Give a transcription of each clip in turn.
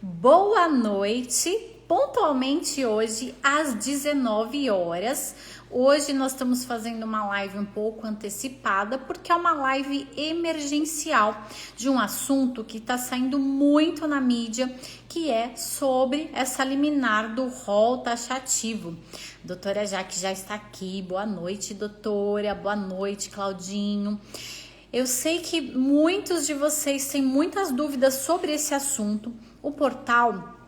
Boa noite, pontualmente hoje às 19 horas. Hoje nós estamos fazendo uma live um pouco antecipada, porque é uma live emergencial de um assunto que está saindo muito na mídia, que é sobre essa liminar do rol taxativo. Doutora Jaque já está aqui. Boa noite, doutora. Boa noite, Claudinho. Eu sei que muitos de vocês têm muitas dúvidas sobre esse assunto. O portal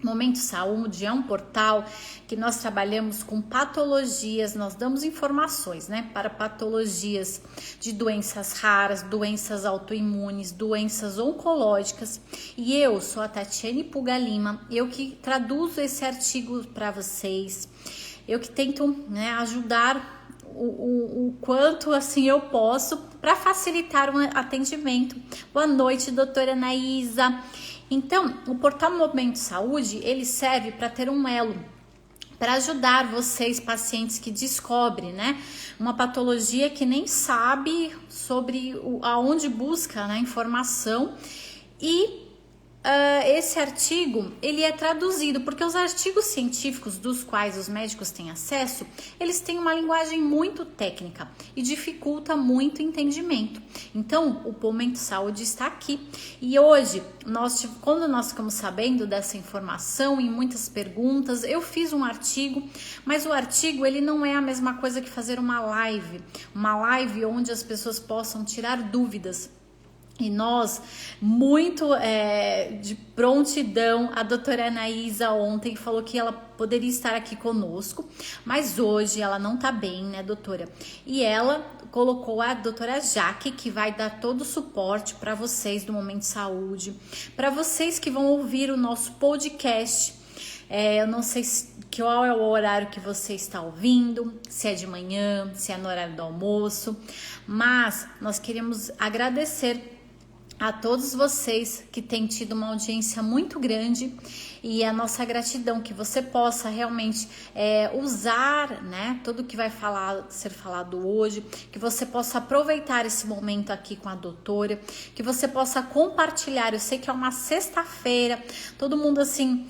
Momento Saúde é um portal que nós trabalhamos com patologias, nós damos informações, né, para patologias de doenças raras, doenças autoimunes, doenças oncológicas. E eu sou a Tatiane Puga Lima, eu que traduzo esse artigo para vocês, eu que tento, né, ajudar o quanto assim eu posso para facilitar o atendimento. Boa noite, doutora Anaísa. Então, o portal Momento Saúde, ele serve para ter um elo, para ajudar vocês, pacientes que descobrem, né, uma patologia que nem sabe sobre aonde busca, né, informação. E esse artigo, ele é traduzido, porque os artigos científicos dos quais os médicos têm acesso, eles têm uma linguagem muito técnica e dificulta muito o entendimento. Então, o Momento Saúde está aqui. E hoje, quando nós ficamos sabendo dessa informação e muitas perguntas, eu fiz um artigo, mas o artigo, ele não é a mesma coisa que fazer uma live onde as pessoas possam tirar dúvidas. E nós, muito de prontidão, a doutora Anaísa ontem falou que ela poderia estar aqui conosco, mas hoje ela não tá bem, né, doutora? E ela colocou a doutora Jaque, que vai dar todo o suporte para vocês do Momento Saúde, para vocês que vão ouvir o nosso podcast. Eu não sei qual é o horário que você está ouvindo, se é de manhã, se é no horário do almoço, mas nós queremos agradecer a todos vocês que têm tido uma audiência muito grande, e a nossa gratidão que você possa realmente usar, né, tudo que vai ser falado hoje, que você possa aproveitar esse momento aqui com a doutora, que você possa compartilhar. Eu sei que é uma sexta-feira, todo mundo assim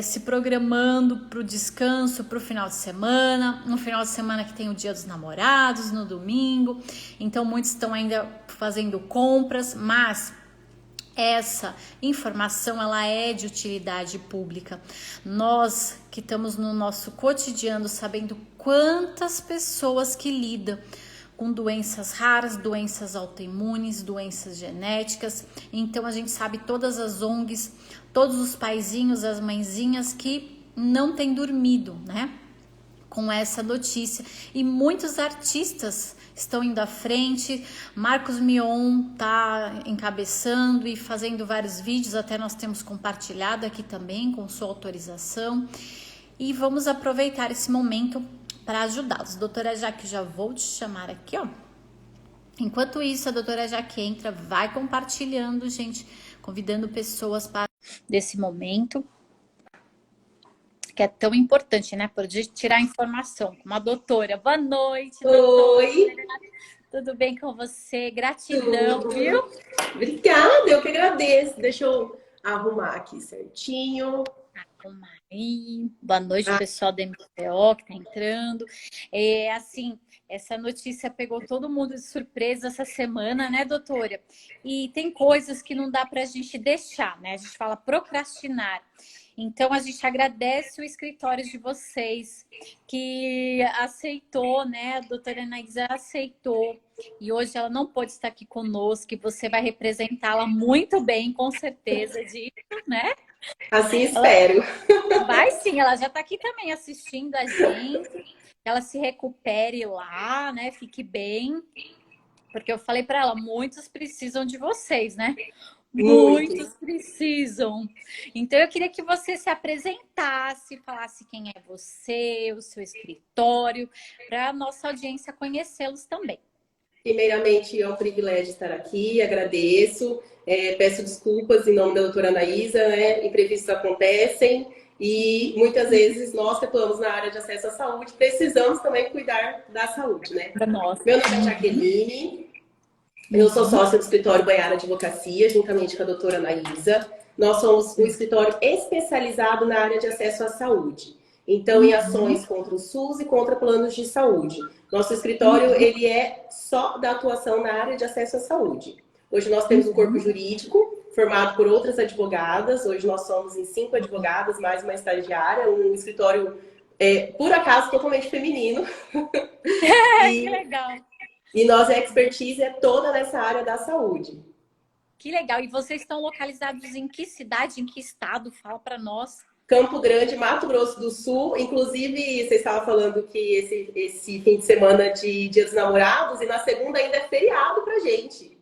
se programando para o descanso, para o final de semana, um final de semana que tem o Dia dos Namorados no domingo, então muitos estão ainda fazendo compras, mas essa informação, ela é de utilidade pública. Nós que estamos no nosso cotidiano sabendo quantas pessoas que lidam com doenças raras, doenças autoimunes, doenças genéticas. Então a gente sabe todas as ONGs, todos os paizinhos, as mãezinhas que não têm dormido, né, com essa notícia. E muitos artistas estão indo à frente. Marcos Mion tá encabeçando e fazendo vários vídeos, até nós temos compartilhado aqui também com sua autorização. E vamos aproveitar esse momento para ajudá-los. Doutora Jaque, já vou te chamar aqui, ó. Enquanto isso, a doutora Jaque entra, vai compartilhando, gente, convidando pessoas para desse momento, que é tão importante, né? Poder tirar informação com uma doutora. Boa noite, doutora. Oi. Tudo bem com você? Gratidão, Tudo. viu? Obrigada, eu que agradeço. Deixa eu arrumar aqui certinho. Aí. Boa noite, pessoal da MPO que tá entrando. Assim, essa notícia pegou todo mundo de surpresa essa semana, né, doutora? E tem coisas que não dá pra gente deixar, né? A gente fala procrastinar. Então, a gente agradece o escritório de vocês que aceitou, né? A doutora Anaísa aceitou. E hoje ela não pôde estar aqui conosco, e você vai representá-la muito bem, com certeza, disso, né? Assim espero. Vai sim, ela já está aqui também assistindo a gente. Ela se recupere lá, né? Fique bem. Porque eu falei para ela, muitos precisam de vocês, né? Muitos precisam. Então, eu queria que você se apresentasse, falasse quem é você, o seu escritório, para a nossa audiência conhecê-los também. Primeiramente, é um privilégio estar aqui, agradeço. Peço desculpas em nome da doutora Anaísa, né? Imprevistos acontecem e muitas vezes nós que atuamos na área de acesso à saúde precisamos também cuidar da saúde, né? Nossa. Meu nome é Jaqueline. Eu sou sócia do escritório Baiara Advocacia, juntamente com a doutora Anaísa. nós somos um escritório especializado na área de acesso à saúde. Então, em ações contra o SUS e contra planos de saúde. Nosso escritório, ele é só da atuação na área de acesso à saúde. Hoje nós temos um corpo jurídico formado por outras advogadas. Hoje nós somos em 5 advogadas, mais uma estagiária, um escritório, por acaso, totalmente feminino. Que legal! E nossa expertise é toda nessa área da saúde. Que legal! E vocês estão localizados em que cidade, em que estado? Fala para nós. Campo Grande, Mato Grosso do Sul. Inclusive, você estava falando que esse fim de semana de Dia dos Namorados, e na segunda ainda é feriado pra gente.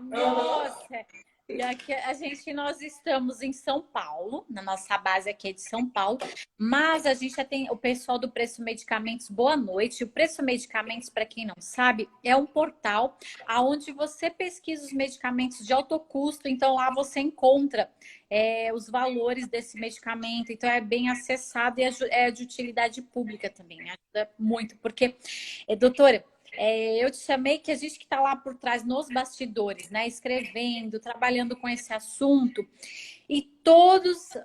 Nossa! E aqui nós estamos em São Paulo, na nossa base aqui é de São Paulo, mas a gente já tem o pessoal do Preço Medicamentos. Boa noite. O Preço Medicamentos, para quem não sabe, é um portal onde você pesquisa os medicamentos de alto custo, então lá você encontra os valores desse medicamento, então é bem acessado e é de utilidade pública também, ajuda muito, porque, doutora, eu te chamei que a gente que está lá por trás, nos bastidores, né? Escrevendo, trabalhando com esse assunto. E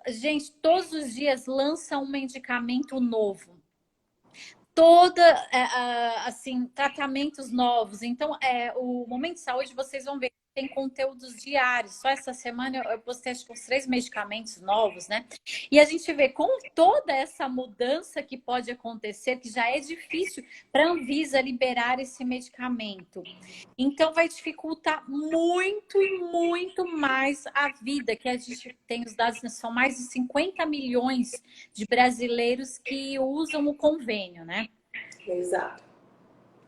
gente, todos os dias lança um medicamento novo. Assim, tratamentos novos. Então, o Momento de Saúde, vocês vão ver, tem conteúdos diários. Só essa semana eu postei acho que uns 3 medicamentos novos, né? E a gente vê com toda essa mudança que pode acontecer, que já é difícil para a Anvisa liberar esse medicamento. Então vai dificultar muito e muito mais a vida, que a gente tem os dados, são mais de 50 milhões de brasileiros que usam o convênio, né? Exato.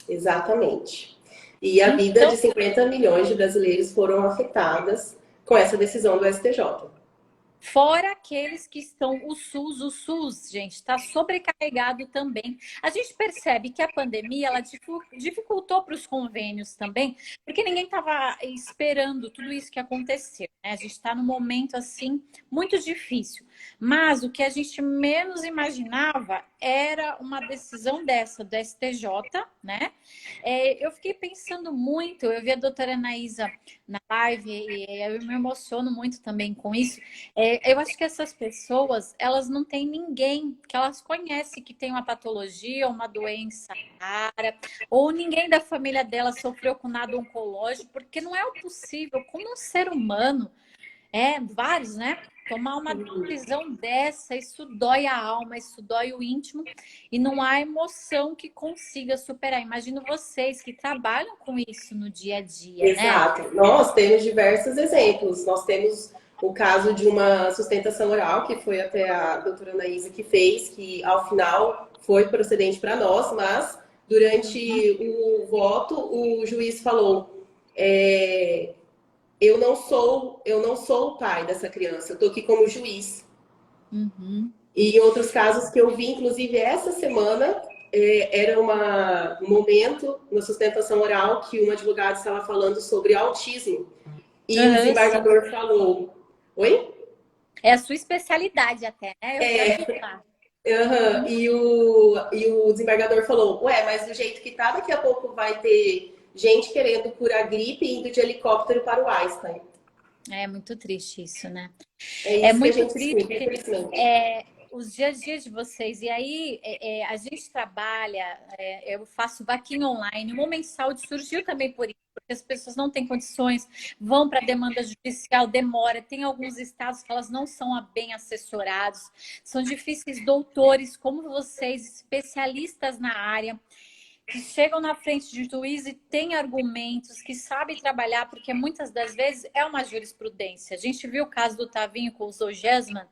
Exatamente. E a vida de 50 milhões de brasileiros foram afetadas com essa decisão do STJ. Fora aqueles que estão o SUS, gente, está sobrecarregado também. A gente percebe que a pandemia ela dificultou para os convênios também, porque ninguém estava esperando tudo isso que aconteceu, né? A gente está num momento assim muito difícil. Mas o que a gente menos imaginava era uma decisão dessa do STJ, né? Eu fiquei pensando muito, eu vi a doutora Anaísa na live e eu me emociono muito também com isso. Eu acho que essas pessoas, elas não têm ninguém que elas conhecem que tem uma patologia, uma doença rara, ou ninguém da família dela sofreu com nada oncológico, porque não é o possível, como um ser humano, vários, né? Tomar uma decisão dessa, isso dói a alma, isso dói o íntimo e não há emoção que consiga superar. Imagino vocês que trabalham com isso no dia a dia, né? Exato. Nós temos diversos exemplos. Nós temos o caso de uma sustentação oral, que foi até a doutora Anaísa que fez, que ao final foi procedente para nós, mas durante o voto o juiz falou: eu não sou o pai dessa criança, eu estou aqui como juiz. E em outros casos que eu vi, inclusive essa semana, era um momento na sustentação oral que uma advogada estava falando sobre autismo. E o desembargador falou... Oi? É a sua especialidade até, né? E o desembargador falou, mas do jeito que tá, daqui a pouco vai ter gente querendo curar gripe indo de helicóptero para o Einstein. É muito triste isso, né? É isso muito que a gente triste. escuta, infelizmente. Os dias a dias de vocês. E aí, a gente trabalha, eu faço vaquinha online. O Momento de Saúde surgiu também por isso, porque as pessoas não têm condições, vão para a demanda judicial, demora. Tem alguns estados que elas não são bem assessorados, são difíceis doutores como vocês, especialistas na área, que chegam na frente de juiz e têm argumentos, que sabem trabalhar, porque muitas das vezes é uma jurisprudência. A gente viu o caso do Tavinho com o Zolgensma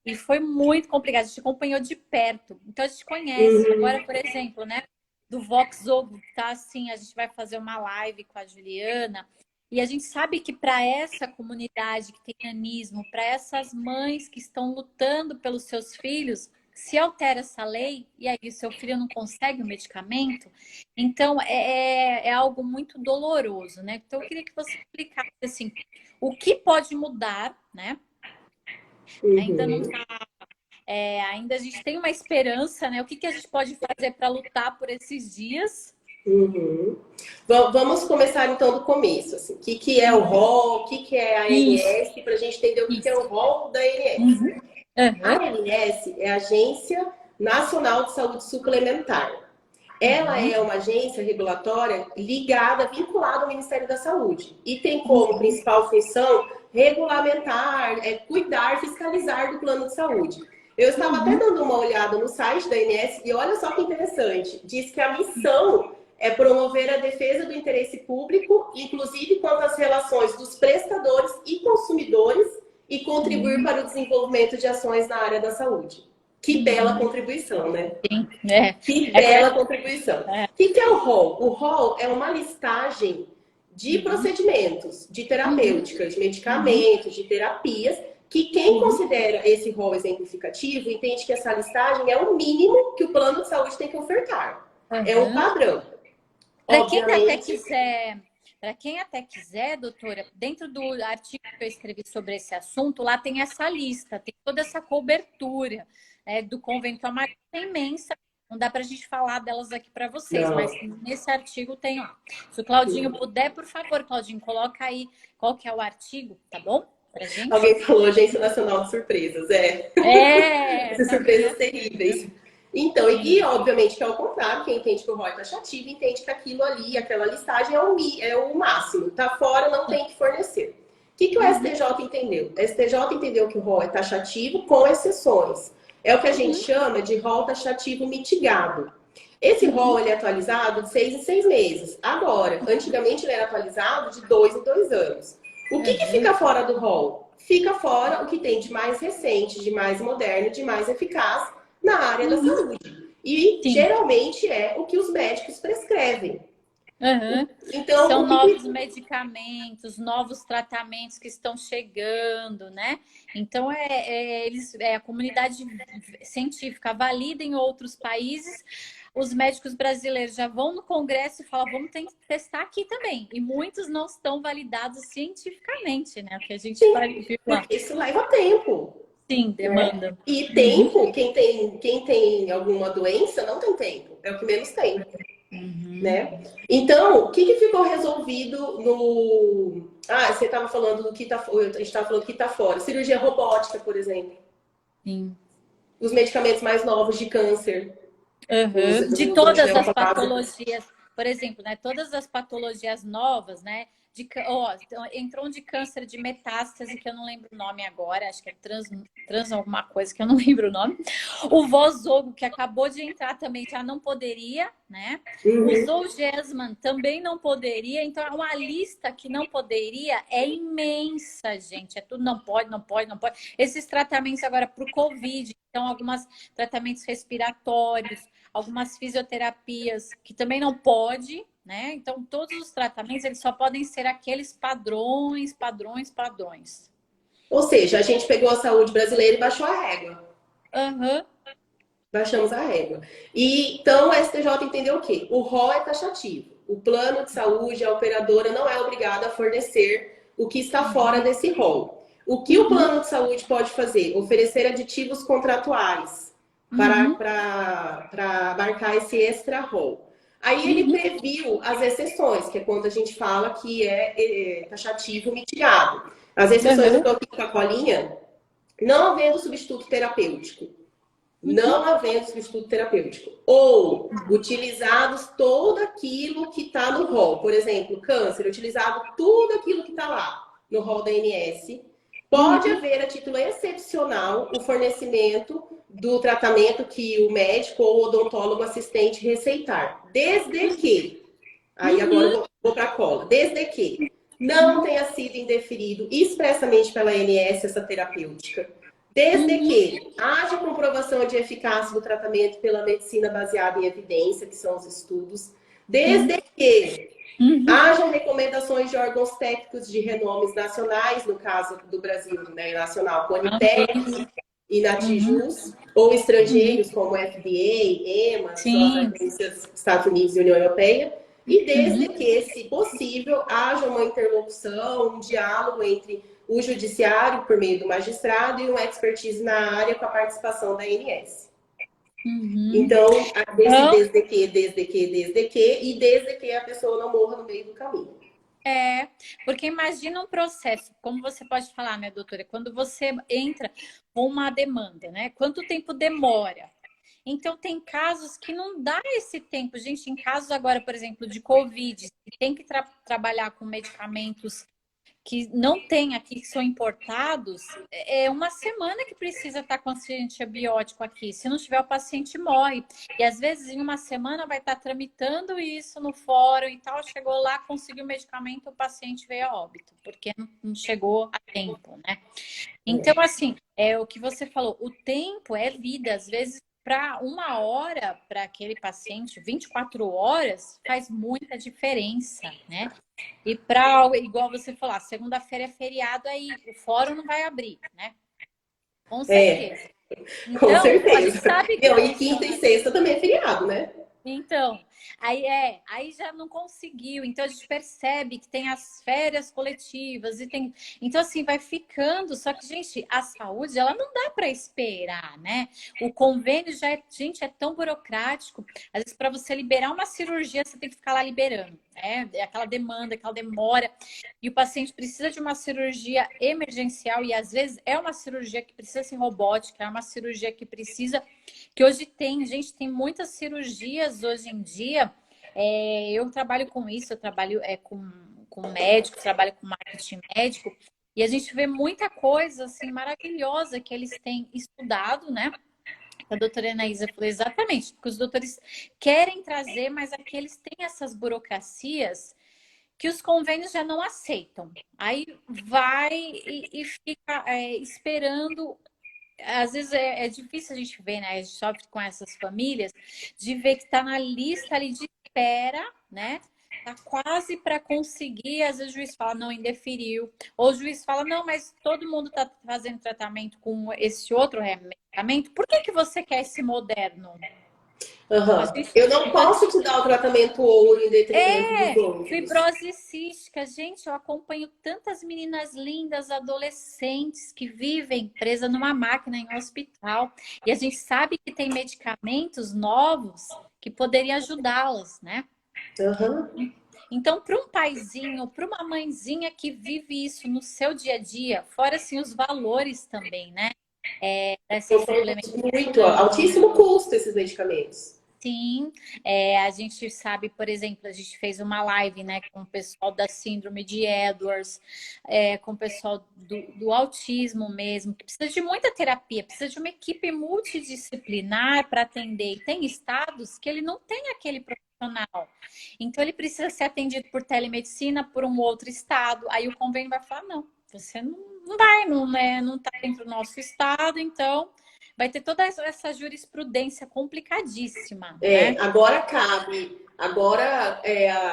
e foi muito complicado. A gente acompanhou de perto. Então a gente conhece. Agora, por exemplo, né, do Voxzogo, tá assim, a gente vai fazer uma live com a Juliana e a gente sabe que para essa comunidade que tem nanismo, para essas mães que estão lutando pelos seus filhos, se altera essa lei e aí o seu filho não consegue o medicamento, então é algo muito doloroso, né? Então eu queria que você explicasse assim, o que pode mudar, né? Ainda não tá, ainda a gente tem uma esperança, né? O que a gente pode fazer para lutar por esses dias? Uhum. Vamos começar então do começo. Assim. O que é o rol, o que é a Isso, ANS, para a gente entender o que é isso. o rol da ANS. Uhum. A Aham. ANS é a Agência Nacional de Saúde Suplementar. Ela Uhum. é uma agência regulatória ligada, vinculada ao Ministério da Saúde. E tem como Uhum. principal função regulamentar, cuidar, fiscalizar do plano de saúde. Eu estava até Uhum. dando uma olhada no site da ANS e olha só que interessante. Diz que a missão é promover a defesa do interesse público, inclusive quanto às relações dos prestadores e consumidores, e contribuir Uhum. para o desenvolvimento de ações na área da saúde. Que bela Uhum. contribuição, né? Sim, é. Que É bela verdade. contribuição. É. O que é o rol? O rol é uma listagem de Uhum. procedimentos, de Uhum. terapêuticas, de Uhum. medicamentos, de terapias, que quem Uhum. considera esse rol exemplificativo entende que essa listagem é o mínimo que o plano de saúde tem que ofertar. É um Uhum. padrão. Para quem até Obviamente, quiser, para quem até quiser, doutora, dentro do artigo que eu escrevi sobre esse assunto, lá tem essa lista, tem toda essa cobertura do convênio, que é uma lista imensa. Não dá para a gente falar delas aqui para vocês, não. mas nesse artigo tem lá. Se o Claudinho puder, por favor, Claudinho, coloca aí qual que é o artigo, tá bom? Pra gente? Alguém falou Agência Nacional de Surpresas, é. É, Essas tá bem surpresas assim. terríveis. Então, Sim. obviamente que é o contrário, quem entende que o ROI é taxativo, entende que aquilo ali, aquela listagem é o máximo. Tá fora, não tem que fornecer. O que o Uhum, STJ entendeu? O STJ entendeu que o rol é taxativo com exceções. É o que a gente uhum, chama de rol taxativo mitigado. Esse rol uhum, ele é atualizado de 6 em 6 meses. Agora, antigamente ele era atualizado de 2 em 2 anos. O que uhum, fica fora do rol? Fica fora o que tem de mais recente, de mais moderno, de mais eficaz na área da uhum. saúde. E Sim. geralmente é o que os médicos prescrevem. Uhum. Então, São o que, novos que medicamentos, novos tratamentos que estão chegando, né? Então, a comunidade científica valida em outros países. Os médicos brasileiros já vão no Congresso e falam, vamos ter que testar aqui também. E muitos não estão validados cientificamente, né? O que a gente viu lá. porque isso leva tempo, Sim, né? demanda. E Uhum. tempo, quem tem alguma doença não tem tempo, é o que menos tem. Uhum. Né? Então, o que ficou resolvido no. Ah, você estava falando do que está. A gente estava falando do que está fora. Cirurgia robótica, por exemplo. Sim. Os medicamentos mais novos de câncer. Uhum. De Os todas as antineoplásicos. patologias, por exemplo, né? Todas as patologias novas, né? Então, entrou um de câncer de metástase, que eu não lembro o nome agora, acho que é trans alguma coisa, que eu não lembro o nome. O Vozogo, que acabou de entrar também, já não poderia, né? O Uhum. Zolgensma também não poderia, então é uma lista que não poderia é imensa, gente. É tudo não pode, não pode, não pode. Esses tratamentos agora para o Covid, então, alguns tratamentos respiratórios, algumas fisioterapias que também não pode, né? Então, todos os tratamentos eles só podem ser aqueles padrões, padrões, padrões. Ou seja, a gente pegou a saúde brasileira e baixou a régua. Aham. Baixamos a régua. E, então, o STJ entendeu o quê? O rol é taxativo. O plano de saúde, a operadora não é obrigada a fornecer o que está fora Uhum. desse rol. O que o Uhum. plano de saúde pode fazer? Oferecer aditivos contratuais Uhum. para abarcar esse extra rol. Aí ele Uhum. previu as exceções, que é quando a gente fala que é taxativo mitigado. As exceções, eu Uhum. estou aqui com a colinha, não havendo substituto terapêutico, Uhum. não havendo substituto terapêutico. Ou utilizados todo aquilo que está no rol. Por exemplo, câncer, utilizado tudo aquilo que está lá no rol da ANS. Pode Uhum. haver, a título excepcional, o fornecimento do tratamento que o médico ou o odontólogo assistente receitar. Desde que, aí agora eu Uhum. vou para a cola, desde que não Uhum. tenha sido indeferido expressamente pela ANS essa terapêutica. Desde Uhum. que haja comprovação de eficácia do tratamento pela medicina baseada em evidência, que são os estudos. Sim. Desde que Uhum. haja recomendações de órgãos técnicos de renomes nacionais, no caso do Brasil, né, nacional, Anvisa. Conitec e Uhum. Natijus, ou Uhum. estrangeiros como FDA, EMA, que são as Sim. agências dos Estados Unidos e União Europeia, e desde Uhum. que, se possível, haja uma interlocução, um diálogo entre o judiciário, por meio do magistrado, e uma expertise na área com a participação da ANS. Uhum. Então, desse Então, desde que a pessoa não morra no meio do caminho. porque imagina um processo, como você pode falar, né, doutora, quando você entra com uma demanda, né? Quanto tempo demora? Então, tem casos que não dá esse tempo. Gente, em casos agora, por exemplo, de Covid, que tem que trabalhar com medicamentos que não tem aqui, que são importados, é uma semana que precisa estar com esse antibiótico aqui. Se não tiver, o paciente morre. E às vezes, em uma semana, vai estar tramitando isso no fórum e tal. Chegou lá, conseguiu o medicamento, o paciente veio a óbito, porque não chegou a tempo, né? Então, assim, é o que você falou, o tempo é vida. Às vezes, para uma hora, para aquele paciente, 24 horas, faz muita diferença, né? E para, igual você falou, segunda-feira é feriado, aí o fórum não vai abrir, né? Com É, certeza. com Então, a gente certeza. sabe que Meu, e quinta e funciona. sexta também é feriado, né? Então, aí já não conseguiu. Então a gente percebe que tem as férias coletivas e tem, então assim vai ficando. Só que gente, a saúde ela não dá para esperar, né? O convênio já é, gente, é tão burocrático. Às vezes para você liberar uma cirurgia você tem que ficar lá liberando, né? É aquela demanda, aquela demora. E o paciente precisa de uma cirurgia emergencial e às vezes é uma cirurgia que precisa ser robótica, é uma cirurgia que precisa que hoje tem, gente, tem muitas cirurgias hoje em dia. Eu trabalho com isso, eu trabalho com médico, trabalho com marketing médico, e a gente vê muita coisa assim maravilhosa que eles têm estudado, né? A doutora Anaísa falou exatamente, porque os doutores querem trazer, mas aqui eles têm essas burocracias que os convênios já não aceitam. Aí vai e fica esperando às vezes é difícil a gente ver, né? A gente sofre com essas famílias de ver que está na lista ali de espera, né? Tá quase para conseguir, às vezes o juiz fala, não, indeferiu. Ou o juiz fala, não, mas todo mundo está fazendo tratamento com esse outro medicamento, por que que você quer esse moderno? A Uhum. gente, Eu não então, a posso gente te dar o tratamento ouro em detrimento dos outros. fibrose cística. Gente, eu acompanho tantas meninas lindas, adolescentes, que vivem presa numa máquina em um hospital. E a gente sabe que tem medicamentos novos que poderiam ajudá-las, né? Uhum. Então, para um paizinho, para uma mãezinha que vive isso no seu dia a dia, fora assim os valores também, né? Dessa Então, muito suplementação. altíssimo custo esses medicamentos. Sim, a gente sabe, por exemplo, a gente fez uma live, né, com o pessoal da síndrome de Edwards, com o pessoal do autismo mesmo, que precisa de muita terapia, precisa de uma equipe multidisciplinar para atender. E tem estados que ele não tem aquele profissional. Então, ele precisa ser atendido por telemedicina por um outro estado. Aí o convênio vai falar, não, você não vai, não está dentro do nosso estado, então vai ter toda essa jurisprudência complicadíssima, né? Agora cabe. Agora,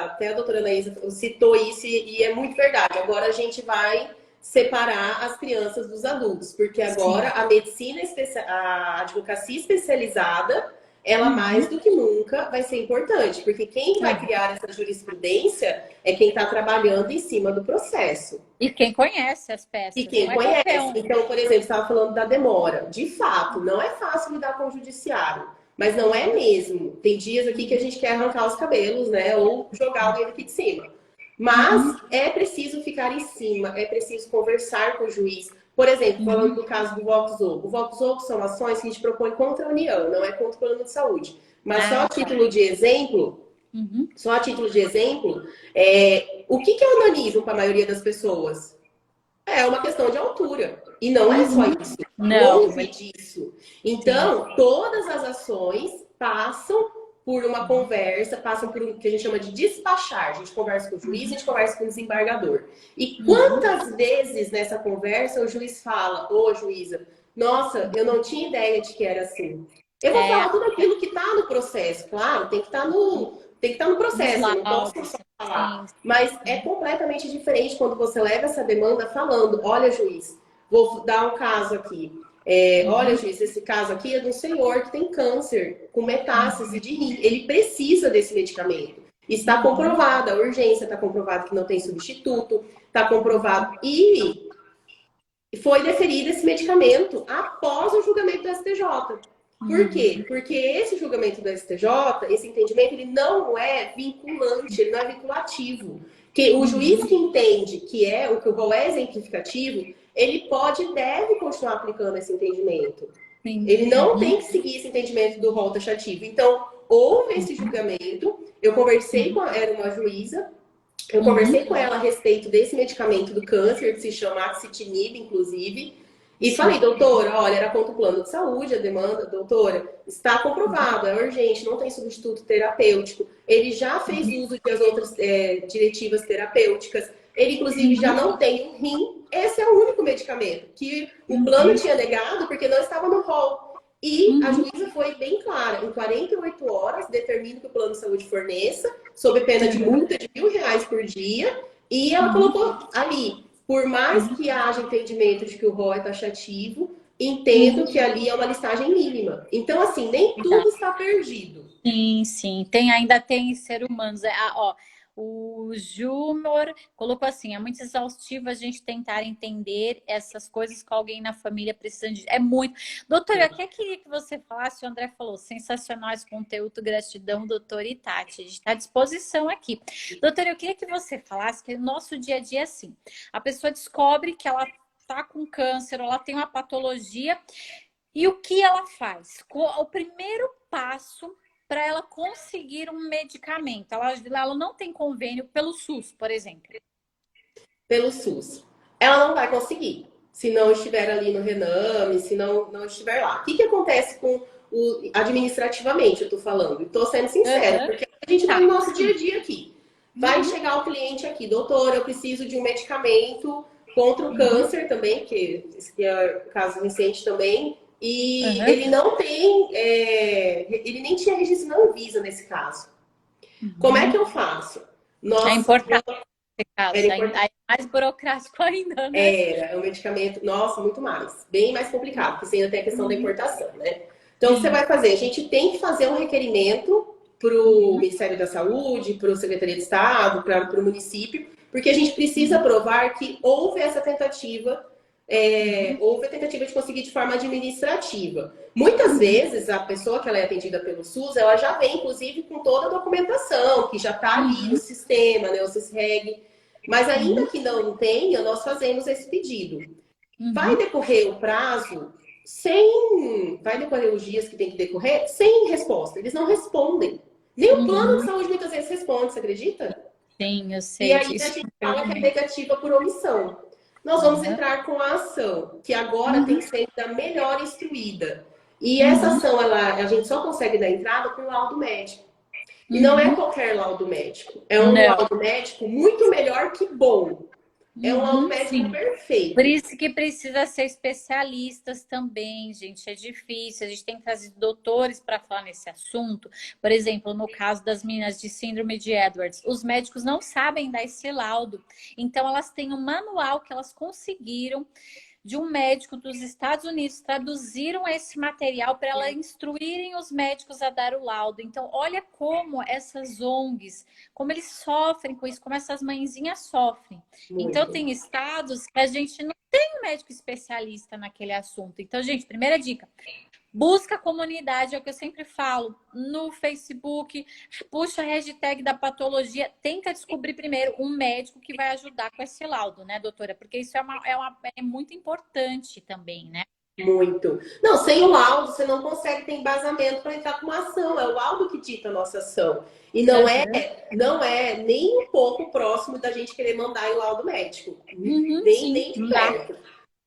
até a doutora Anaísa citou isso e é muito verdade. Agora a gente vai separar as crianças dos adultos, porque agora Sim. a medicina, a advocacia especializada, ela mais Uhum. do que nunca vai ser importante, porque quem vai Uhum. criar essa jurisprudência é quem está trabalhando em cima do processo. E quem conhece as E peças, quem não é qualquer conhece. um. Então, por exemplo, você estava falando da demora. De fato, não é fácil lidar com o judiciário. Mas não é mesmo. Tem dias aqui que a gente quer arrancar os cabelos, né? Ou jogar alguém aqui de cima. Mas Uhum. é preciso ficar em cima, é preciso conversar com o juiz. Por exemplo, falando Uhum. do caso do Vox-Oco. O Vox-Oco são ações que a gente propõe contra a União, não é contra o plano de saúde. Mas só Ah, a tá. título de exemplo, Uhum. o que é o nanismo para a maioria das pessoas? É uma questão de altura. E não é só Uhum. isso. Não, Longe disso. sim. Então, todas as ações passam por uma conversa, passam por o que a gente chama de despachar. A gente conversa com o juiz, a gente conversa com o desembargador. E Uhum. quantas vezes nessa conversa o juiz fala, ô juíza, nossa, eu não tinha ideia de que era assim. Eu vou É, falar tudo aquilo que está no processo, claro, tem que estar no nos processo, eu não posso laudos, só sim. falar. Mas é completamente diferente quando você leva essa demanda falando, olha, juiz, vou dar um caso aqui. Olha, Uhum. juiz, esse caso aqui é de um senhor que tem câncer com metástase de rim. Ele precisa desse medicamento. Está Uhum. comprovada a urgência, está comprovado que não tem substituto, está comprovado. E foi deferido esse medicamento após o julgamento do STJ. Por quê? Porque esse julgamento do STJ, esse entendimento, ele não é vinculante, ele não é vinculativo. Que o juiz que entende que é o que o rol é exemplificativo, ele pode e deve continuar aplicando esse entendimento. Sim. Ele não tem que seguir esse entendimento do rol taxativo. Então, houve esse julgamento, eu conversei com era uma juíza, eu conversei com ela a respeito desse medicamento do câncer, que se chama axitinib, inclusive, e falei, doutora, olha, era contra o plano de saúde, a demanda, doutora, está comprovado, é urgente, não tem substituto terapêutico. Ele já fez uso das outras diretivas terapêuticas, ele, inclusive, já não tem um rim. Esse é o único medicamento que o plano tinha negado porque não estava no rol. E a juíza foi bem clara, em 48 horas, determina que o plano de saúde forneça, sob pena de multa de R$ 1.000 por dia, e ela colocou ali, por mais que haja entendimento de que o rol é taxativo, entendo que ali é uma listagem mínima. Então, assim, nem tudo está perdido. Sim, sim. Ainda tem ser humanos. Ó, o Júnior colocou assim: é muito exaustivo a gente tentar entender essas coisas com alguém na família precisando de. É muito. Doutora, eu até queria que você falasse, o André falou, sensacional esse conteúdo, gratidão, doutora Itati. A gente está à disposição aqui. Doutora, eu queria que você falasse que o nosso dia a dia é assim: a pessoa descobre que ela tá com câncer, ou ela tem uma patologia, e o que ela faz? O primeiro passo para ela conseguir um medicamento. Ela não tem convênio pelo SUS, por exemplo. Pelo SUS. Ela não vai conseguir, se não estiver ali no Rename, se não estiver lá. O que acontece com administrativamente, eu estou falando? Estou sendo sincera, porque a gente vai no nosso dia a dia aqui. Vai chegar o cliente aqui, doutor, eu preciso de um medicamento contra o câncer também, que esse é o caso recente também, e ele não tem, ele nem tinha registro na Anvisa nesse caso. Como é que eu faço? É importante esse caso, é mais burocrático ainda, né? É um medicamento, nossa, muito mais, bem mais complicado, porque você ainda tem a questão da importação, né? Então, você vai fazer, a gente tem que fazer um requerimento para o Ministério da Saúde, para a Secretaria de Estado, para o município, porque a gente precisa provar que houve essa tentativa, houve a tentativa de conseguir de forma administrativa. Muitas vezes, a pessoa que ela é atendida pelo SUS, ela já vem, inclusive, com toda a documentação, que já está ali no sistema, né, o SISREG. Mas ainda que não tenha, nós fazemos esse pedido. Vai decorrer o prazo vai decorrer os dias que tem que decorrer sem resposta. Eles não respondem. Nem o plano de saúde muitas vezes responde, você acredita? Sim, eu sei. E aí a gente fala que é negativa por omissão. Nós vamos entrar com a ação, que agora tem que ser ainda melhor instruída. E essa ação, a gente só consegue dar entrada com laudo médico. E não é qualquer laudo médico. É um laudo médico muito melhor que bom. É um laudo médico perfeito. Por isso que precisa ser especialistas também, gente. É difícil. A gente tem que trazer doutores para falar nesse assunto. Por exemplo, no caso das meninas de síndrome de Edwards, os médicos não sabem dar esse laudo. Então, elas têm um manual que elas conseguiram de um médico dos Estados Unidos, traduziram esse material para elas instruírem os médicos a dar o laudo. Então, olha como essas ONGs, como eles sofrem com isso, como essas mãezinhas sofrem. Muito. Então, tem estados que a gente não tem um médico especialista naquele assunto. Então, gente, primeira dica, busca a comunidade, é o que eu sempre falo, no Facebook, puxa a hashtag da patologia, tenta descobrir primeiro um médico que vai ajudar com esse laudo, né, doutora? Porque isso é muito importante também, né? Muito. Não, sem o laudo, você não consegue ter embasamento para entrar com uma ação. É o laudo que dita a nossa ação. E não é nem um pouco próximo da gente querer mandar em laudo médico. Nem de perto.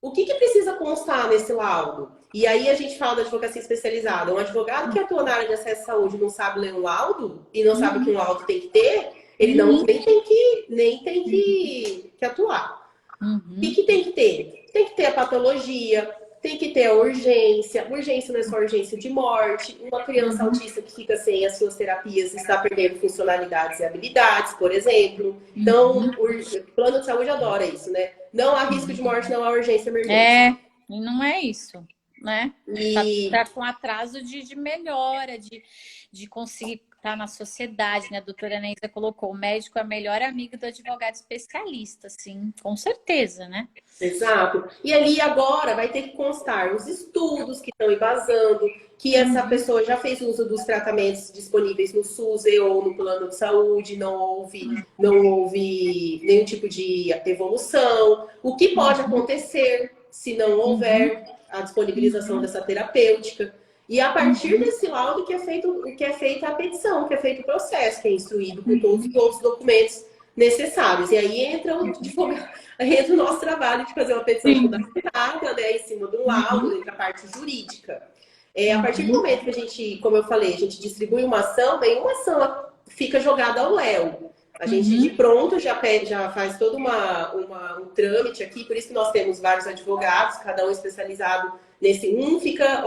O que precisa constar nesse laudo? E aí a gente fala da advocacia especializada. Um advogado que atua na área de acesso à saúde não sabe ler um laudo e não sabe que um laudo tem que ter, ele nem tem que atuar. O que tem que ter? Tem que ter a patologia, tem que ter a urgência. Urgência não é só urgência de morte. Uma criança autista que fica sem as suas terapias está perdendo funcionalidades e habilidades, por exemplo. Então, o plano de saúde adora isso, né? Não há risco de morte, não há urgência emergência. E não é isso, né? Tá com atraso de melhora, de conseguir está na sociedade, né? A doutora Neisa colocou, o médico é o melhor amigo do advogado especialista, sim, com certeza, né? Exato. E ali agora vai ter que constar os estudos que estão embasando, que essa pessoa já fez uso dos tratamentos disponíveis no SUS e ou no plano de saúde, não houve nenhum tipo de evolução. O que pode acontecer se não houver a disponibilização dessa terapêutica? E a partir desse laudo que é feita a petição, que é feito o processo, que é instruído com todos os outros documentos necessários. E aí entra o nosso trabalho de fazer uma petição fundamentada, né, em cima do laudo, entre a parte jurídica. A partir do momento que a gente, como eu falei, a gente distribui uma ação, daí uma ação fica jogada ao léu. A gente de pronto já faz todo um trâmite aqui, por isso que nós temos vários advogados, cada um especializado nesse. Um fica,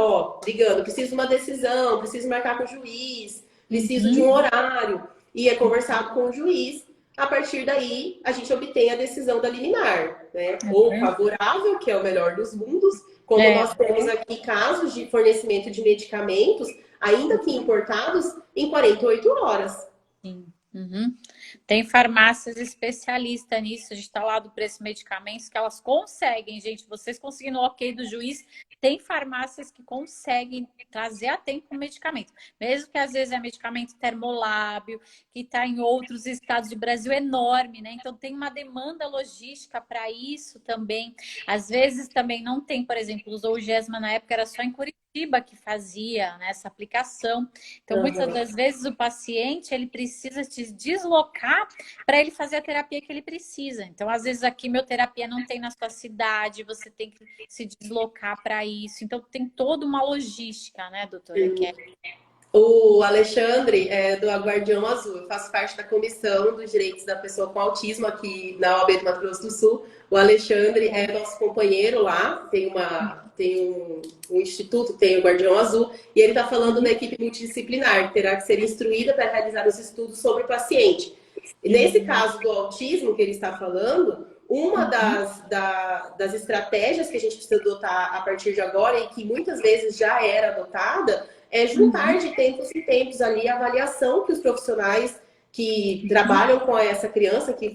ligando, preciso de uma decisão, preciso marcar com o juiz, preciso de um horário, e é conversado com o juiz. A partir daí, a gente obtém a decisão da liminar, né? Ou favorável, que é o melhor dos mundos, como nós temos aqui casos de fornecimento de medicamentos, ainda que importados, em 48 horas. Sim. Tem farmácias especialistas nisso, a gente está lá do preço de medicamentos, que elas conseguem, gente, vocês conseguindo o ok do juiz, tem farmácias que conseguem trazer a tempo o medicamento, mesmo que às vezes é medicamento termolábio, que está em outros estados do Brasil enorme, né? Então tem uma demanda logística para isso também. Às vezes também não tem, por exemplo, usou o Gesma na época, era só em Curitiba que fazia, né, essa aplicação. Então, muitas das vezes o paciente ele precisa se deslocar para ele fazer a terapia que ele precisa. Então, às vezes a quimioterapia não tem na sua cidade, você tem que se deslocar para isso. Então, tem toda uma logística, né, doutora? O Alexandre é do Guardião Azul. Eu faço parte da comissão dos direitos da pessoa com autismo aqui na OAB do Mato Grosso do Sul. O Alexandre é nosso companheiro lá, tem um instituto, tem o Guardião Azul, e ele está falando da equipe multidisciplinar, que terá que ser instruída para realizar os estudos sobre o paciente. E nesse caso do autismo que ele está falando, uma das estratégias que a gente precisa adotar a partir de agora, e que muitas vezes já era adotada, é juntar de tempos em tempos ali a avaliação que os profissionais que trabalham com essa criança, que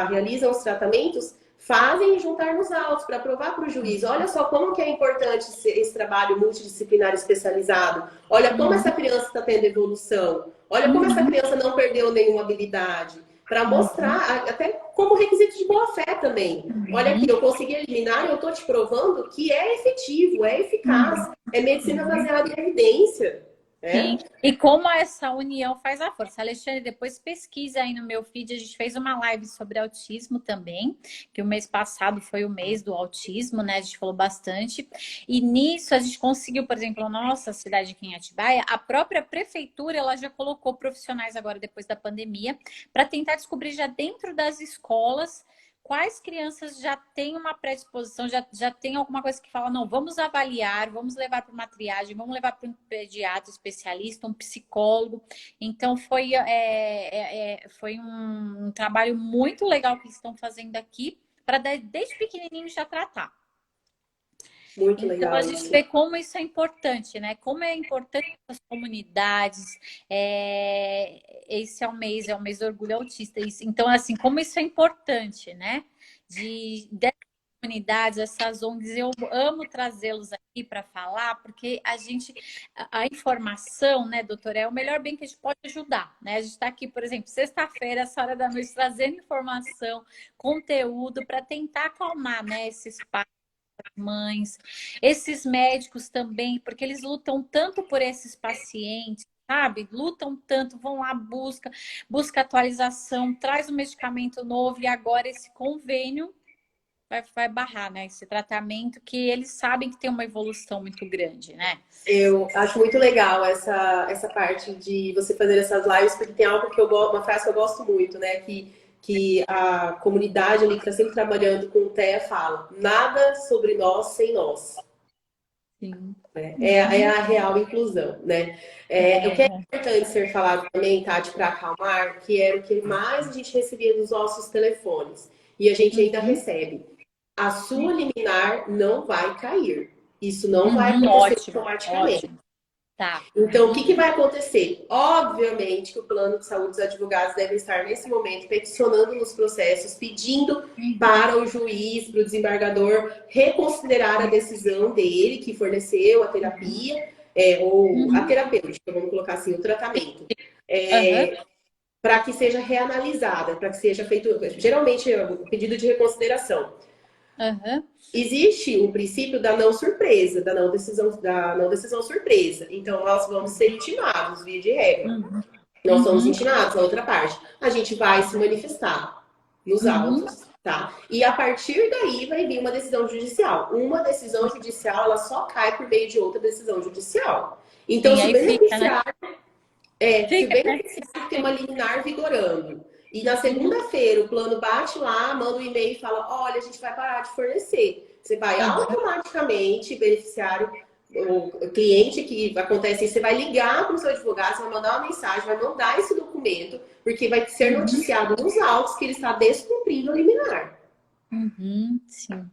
realizam os tratamentos, fazem e juntar nos autos para provar para o juiz. Olha só como que é importante esse trabalho multidisciplinar especializado. Olha como essa criança está tendo evolução. Olha como essa criança não perdeu nenhuma habilidade. Para mostrar, até como requisito de boa-fé também. Olha aqui, eu consegui eliminar e eu estou te provando que é efetivo, é eficaz, é medicina baseada em evidência. Sim. E como essa união faz a força. Alexandre, depois pesquisa aí no meu feed, a gente fez uma live sobre autismo também, que o mês passado foi o mês do autismo, né? A gente falou bastante. E nisso a gente conseguiu, por exemplo, a nossa cidade aqui em Atibaia, a própria prefeitura, ela já colocou profissionais agora, depois da pandemia, para tentar descobrir já dentro das escolas quais crianças já têm uma predisposição, já tem alguma coisa que fala, não, vamos avaliar, vamos levar para uma triagem, vamos levar para um pediatra especialista, um psicólogo. Então, foi um trabalho muito legal que eles estão fazendo aqui, para desde pequenininho já tratar. Muito legal. Então, a gente vê como isso é importante, né? Como é importante as comunidades. Esse é o mês do orgulho autista. Então, assim, como isso é importante, né? Dessas comunidades, essas ONGs, eu amo trazê-los aqui para falar, porque a informação, né, doutora, é o melhor bem que a gente pode ajudar, né? A gente está aqui, por exemplo, sexta-feira, essa hora da noite, trazendo informação, conteúdo, para tentar acalmar, né, esses pais, mães, esses médicos também, porque eles lutam tanto por esses pacientes, sabe? Lutam tanto, vão lá, busca atualização, traz um medicamento novo e agora esse convênio vai barrar, né? Esse tratamento que eles sabem que tem uma evolução muito grande, né? Eu acho muito legal essa parte de você fazer essas lives, porque tem algo que uma frase que eu gosto muito, né? Que a comunidade ali que está sempre trabalhando com o TEA fala: nada sobre nós sem nós. Sim. É a real inclusão, né? O que é importante ser falado também, Tati, para acalmar, que era o que mais a gente recebia nos nossos telefones, e a gente ainda recebe: a sua liminar não vai cair. Isso não vai acontecer automaticamente. Tá. Então, o que vai acontecer? Obviamente que o plano de saúde dos advogados deve estar, nesse momento, peticionando nos processos, pedindo para o juiz, para o desembargador, reconsiderar a decisão dele, que forneceu a terapia, ou a terapêutica, vamos colocar assim, o tratamento. Para que seja reanalisada, para que seja feito, geralmente, o pedido de reconsideração. Existe o princípio da não surpresa, da não decisão surpresa. Então, nós vamos ser intimados, via de regra. Nós somos intimados, a outra parte. A gente vai se manifestar nos autos, tá? E a partir daí vai vir uma decisão judicial. Uma decisão judicial, ela só cai por meio de outra decisão judicial. Então, se o beneficiário... se o beneficiário tem uma liminar vigorando, e na segunda-feira o plano bate lá, manda um e-mail e fala, olha, a gente vai parar de fornecer. Você vai automaticamente, beneficiário, o cliente que acontece, você vai ligar para o seu advogado, você vai mandar uma mensagem, vai mandar esse documento, porque vai ser noticiado nos autos que ele está descumprindo a liminar. Sim.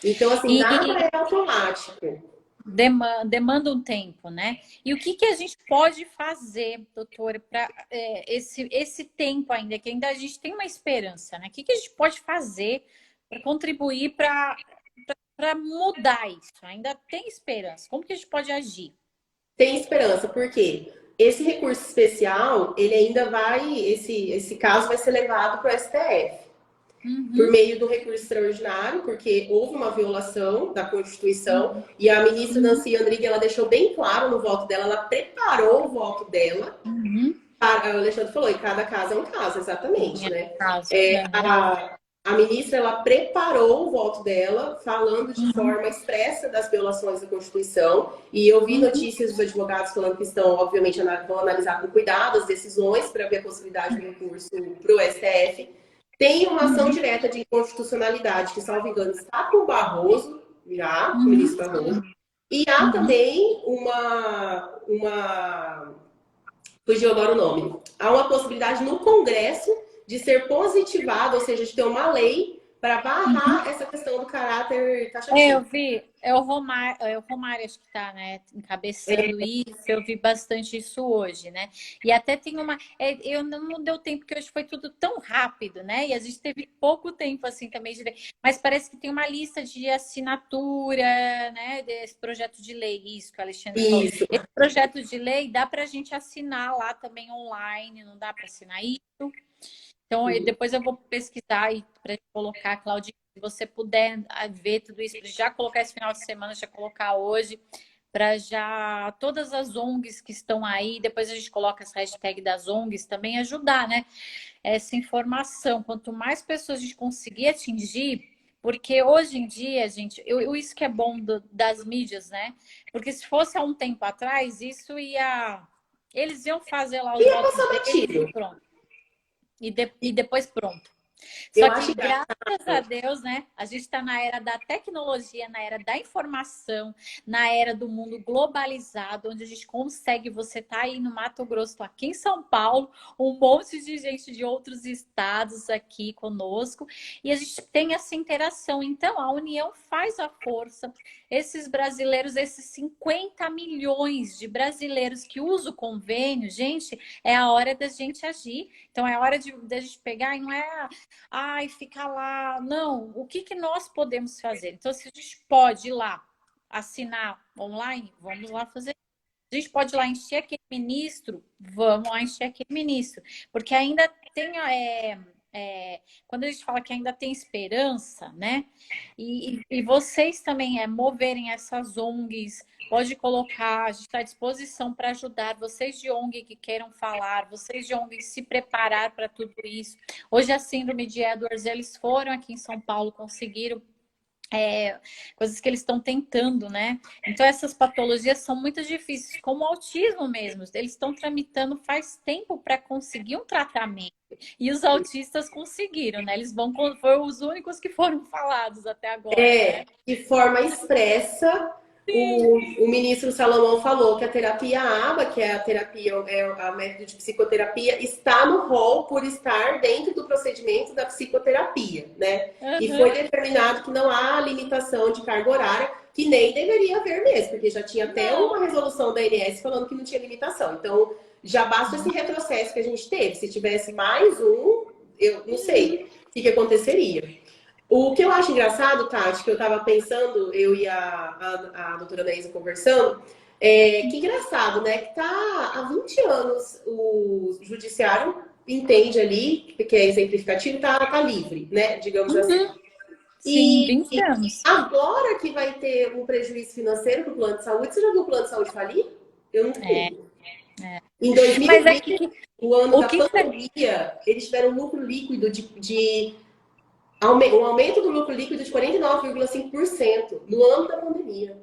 Então, assim, nada é automático. Demanda um tempo, né? E o que a gente pode fazer, doutora, para esse tempo ainda, que ainda a gente tem uma esperança, né? O que a gente pode fazer para contribuir para mudar isso? Ainda tem esperança. Como que a gente pode agir? Tem esperança, por quê? Esse recurso especial, ele ainda vai, esse caso vai ser levado para o STF. Por meio do recurso extraordinário, porque houve uma violação da Constituição e a ministra Nancy Andrighi, ela deixou bem claro no voto dela, ela preparou o voto dela. O Alexandre falou, e cada caso é um caso, exatamente, né? A ministra, ela preparou o voto dela, falando de forma expressa das violações da Constituição, e eu vi notícias dos advogados falando que estão, obviamente, vão analisar com cuidado as decisões para ver a possibilidade do recurso para o STF. Tem uma ação direta de inconstitucionalidade, que, salvo engano, está com o Barroso, já, o ministro Barroso. E há também fugiu agora o nome. Há uma possibilidade no Congresso de ser positivado, ou seja, de ter uma lei para barrar essa questão do caráter taxativo. Eu vi, é o Romário acho que está, né, encabeçando isso, eu vi bastante isso hoje, né? E até tem eu não deu tempo, porque hoje foi tudo tão rápido, né? E a gente teve pouco tempo, assim, também de ver. Mas parece que tem uma lista de assinatura, né, desse projeto de lei, isso que o Alexandre falou. Esse projeto de lei dá para a gente assinar lá também online, não dá para assinar isso? Então, depois eu vou pesquisar para colocar, Claudinha, se você puder ver tudo isso, já colocar esse final de semana, já colocar hoje, para já todas as ONGs que estão aí, depois a gente coloca essa hashtag das ONGs também, ajudar, né? Essa informação. Quanto mais pessoas a gente conseguir atingir, porque hoje em dia, gente, isso que é bom das mídias, né? Porque se fosse há um tempo atrás, isso eles iam fazer lá os votos e pronto. E depois pronto. Só que, graças a Deus, né? A gente está na era da tecnologia, na era da informação, na era do mundo globalizado, onde a gente consegue, você tá aí no Mato Grosso, tô aqui em São Paulo, um monte de gente de outros estados aqui conosco, e a gente tem essa interação. Então, a união faz a força. Esses brasileiros, esses 50 milhões de brasileiros que usam o convênio, gente, é a hora da gente agir. Então, é a hora da gente pegar e não é... ficar lá. Não, o que nós podemos fazer? Então, se a gente pode ir lá assinar online, vamos lá fazer. A gente pode ir lá encher aquele ministro, vamos lá encher aquele ministro. Porque ainda tem... quando a gente fala que ainda tem esperança, né? E vocês também moverem essas ONGs, pode colocar, a gente está à disposição para ajudar vocês de ONG que queiram falar, vocês de ONG que se preparar para tudo isso. Hoje a síndrome de Edwards, eles foram aqui em São Paulo, conseguiram coisas que eles estão tentando, né? Então essas patologias são muito difíceis, como o autismo mesmo. Eles estão tramitando faz tempo para conseguir um tratamento. E os autistas conseguiram, né? Eles foram os únicos que foram falados até agora. Né? De forma expressa, o ministro Salomão falou que a terapia ABA, que é a terapia, a método de psicoterapia, está no rol por estar dentro do procedimento da psicoterapia, né? E foi determinado que não há limitação de carga horária, que nem deveria haver mesmo, porque já tinha até Não. uma resolução da ANS falando que não tinha limitação. Então, já basta esse retrocesso que a gente teve. Se tivesse mais um, eu não sei o que aconteceria. O que eu acho engraçado, Tati, que eu estava pensando, eu e a doutora Anaísa conversando, que engraçado, né? Que tá há 20 anos o judiciário entende ali, que é exemplificativo, tá livre, né? Digamos assim. Sim, E 20 anos. agora que vai ter um prejuízo financeiro para o plano de saúde, você já viu o plano de saúde falir? Eu não É, vi. é. Em Mas é 2020, que o ano o da que pandemia, eles tiveram um lucro líquido um aumento do lucro líquido de 49,5% no ano da pandemia.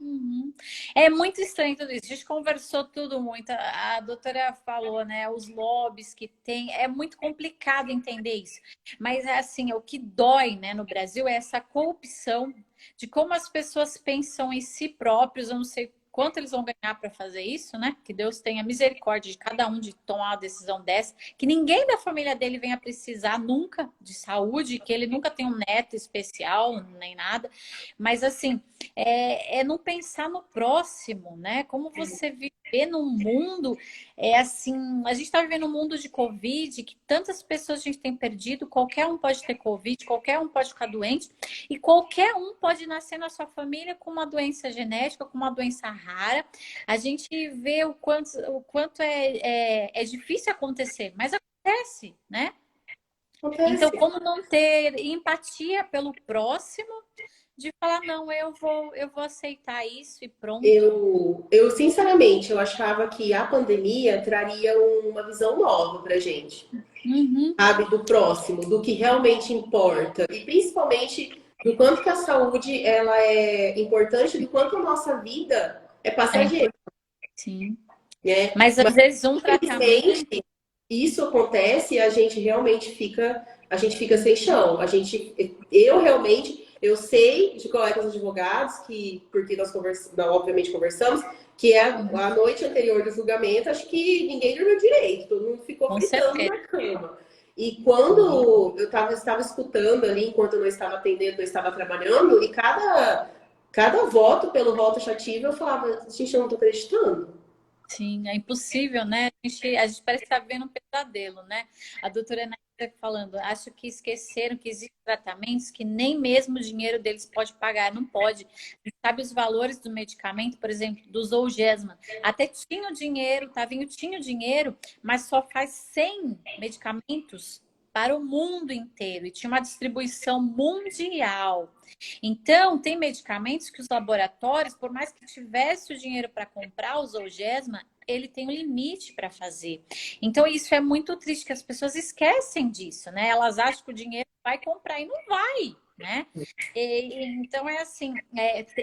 Uhum. É muito estranho tudo isso. A gente conversou tudo muito. A doutora falou, né? Os lobbies que tem. É muito complicado entender isso. Mas é assim, o que dói, né, no Brasil é essa corrupção de como as pessoas pensam em si próprios. Eu não sei quanto eles vão ganhar para fazer isso, né? Que Deus tenha misericórdia de cada um de tomar uma decisão dessa. Que ninguém da família dele venha precisar nunca de saúde, que ele nunca tenha um neto especial, nem nada. Mas assim. É não pensar no próximo, né? Como você viver num mundo, assim, a gente está vivendo um mundo de Covid, que tantas pessoas a gente tem perdido, qualquer um pode ter Covid, qualquer um pode ficar doente, e qualquer um pode nascer na sua família com uma doença genética, com uma doença rara. A gente vê o quanto é difícil acontecer, mas acontece, né? Então, Acontece. como não ter empatia pelo próximo, de falar, não, eu vou aceitar isso e pronto. Sinceramente, eu achava que a pandemia traria uma visão nova pra gente, Uhum, sabe? Do próximo, do que realmente importa. E principalmente do quanto que a saúde ela é importante, do quanto a nossa vida é é, passageira, sim. né? Mas às Mas, vezes um tratamento. infelizmente, isso acontece e a gente fica sem chão. Eu realmente, eu sei de colegas advogados porque nós obviamente conversamos, que é a noite anterior do julgamento, acho que ninguém dormiu direito, todo mundo ficou Com gritando certeza. na cama. E quando estava escutando ali, enquanto eu não estava atendendo, eu estava trabalhando, e cada voto pelo voto chativo, eu falava, gente, eu não estou acreditando. Sim, é impossível, né? A gente parece estar vendo um pesadelo, né? A doutora Ana falando, acho que esqueceram que existem tratamentos que nem mesmo o dinheiro deles pode pagar, não pode. Sabe os valores do medicamento, por exemplo, do Zolgensma. Até tinha o dinheiro, Tavinho tinha o dinheiro, mas só faz 100 medicamentos para o mundo inteiro e tinha uma distribuição mundial. Então, tem medicamentos que os laboratórios, por mais que tivesse o dinheiro para comprar o Zolgensma, ele tem um limite para fazer. Então, isso é muito triste, que as pessoas esquecem disso, né? Elas acham que o dinheiro vai comprar e não vai, né? Então, é assim,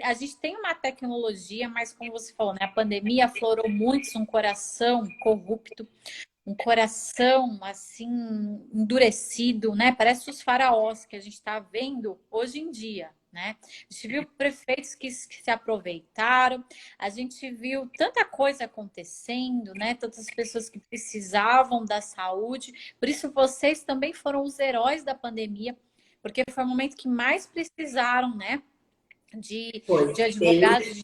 a gente tem uma tecnologia, mas como você falou, né? A pandemia aflorou muito um coração corrupto, um coração assim endurecido, né? Parece os faraós que a gente está vendo hoje em dia, né? A gente viu prefeitos que se aproveitaram, a gente viu tanta coisa acontecendo, né? Tantas pessoas que precisavam da saúde. Por isso vocês também foram os heróis da pandemia, porque foi o momento que mais precisaram, né? De, Foi. de advogados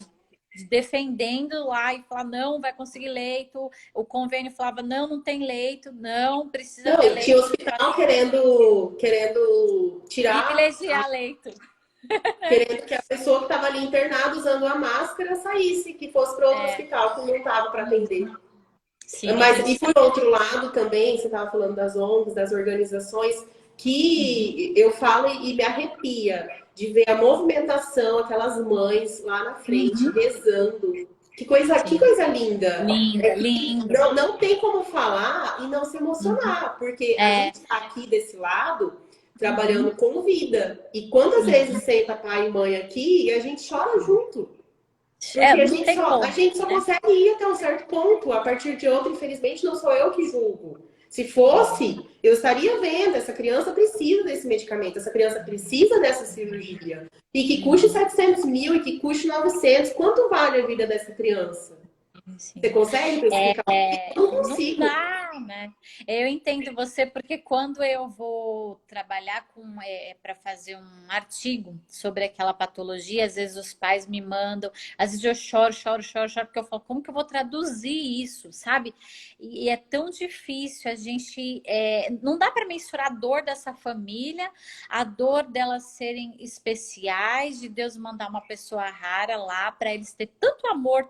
defendendo lá e falar não vai conseguir leito, o convênio falava não tem leito, não precisa Não, ter e tinha leito hospital querendo tirar, privilegiar leito. querendo que a pessoa que estava ali internada usando a máscara saísse, que fosse para outro É, hospital que não estava para atender. sim, Mas, e isso por outro lado também, você estava falando das ONGs, das organizações, que eu falo e me arrepia de ver a movimentação, aquelas mães lá na frente uhum, rezando. Que sim, coisa linda! linda, linda. Não tem como falar e não se Uhum. emocionar, porque a É, gente está aqui desse lado uhum, trabalhando com vida. E quantas vezes uhum. senta pai e mãe aqui e a gente chora junto? Porque É, não tem a como, gente só né? consegue ir até um certo ponto. A partir de outro, infelizmente, não sou eu que julgo. Se fosse, eu estaria vendo, essa criança precisa desse medicamento, essa criança precisa dessa cirurgia. E que custe 700 mil e que custe 900. Quanto vale a vida dessa criança? Você Sim. consegue É, explicar? Eu não não consigo. dá. né? Eu entendo você, porque quando eu vou trabalhar para fazer um artigo sobre aquela patologia, às vezes os pais me mandam, às vezes eu choro, choro, choro, choro, porque eu falo, como que eu vou traduzir isso, sabe? E é tão difícil, a gente não dá para mensurar a dor dessa família, a dor delas serem especiais, de Deus mandar uma pessoa rara lá para eles ter tanto amor,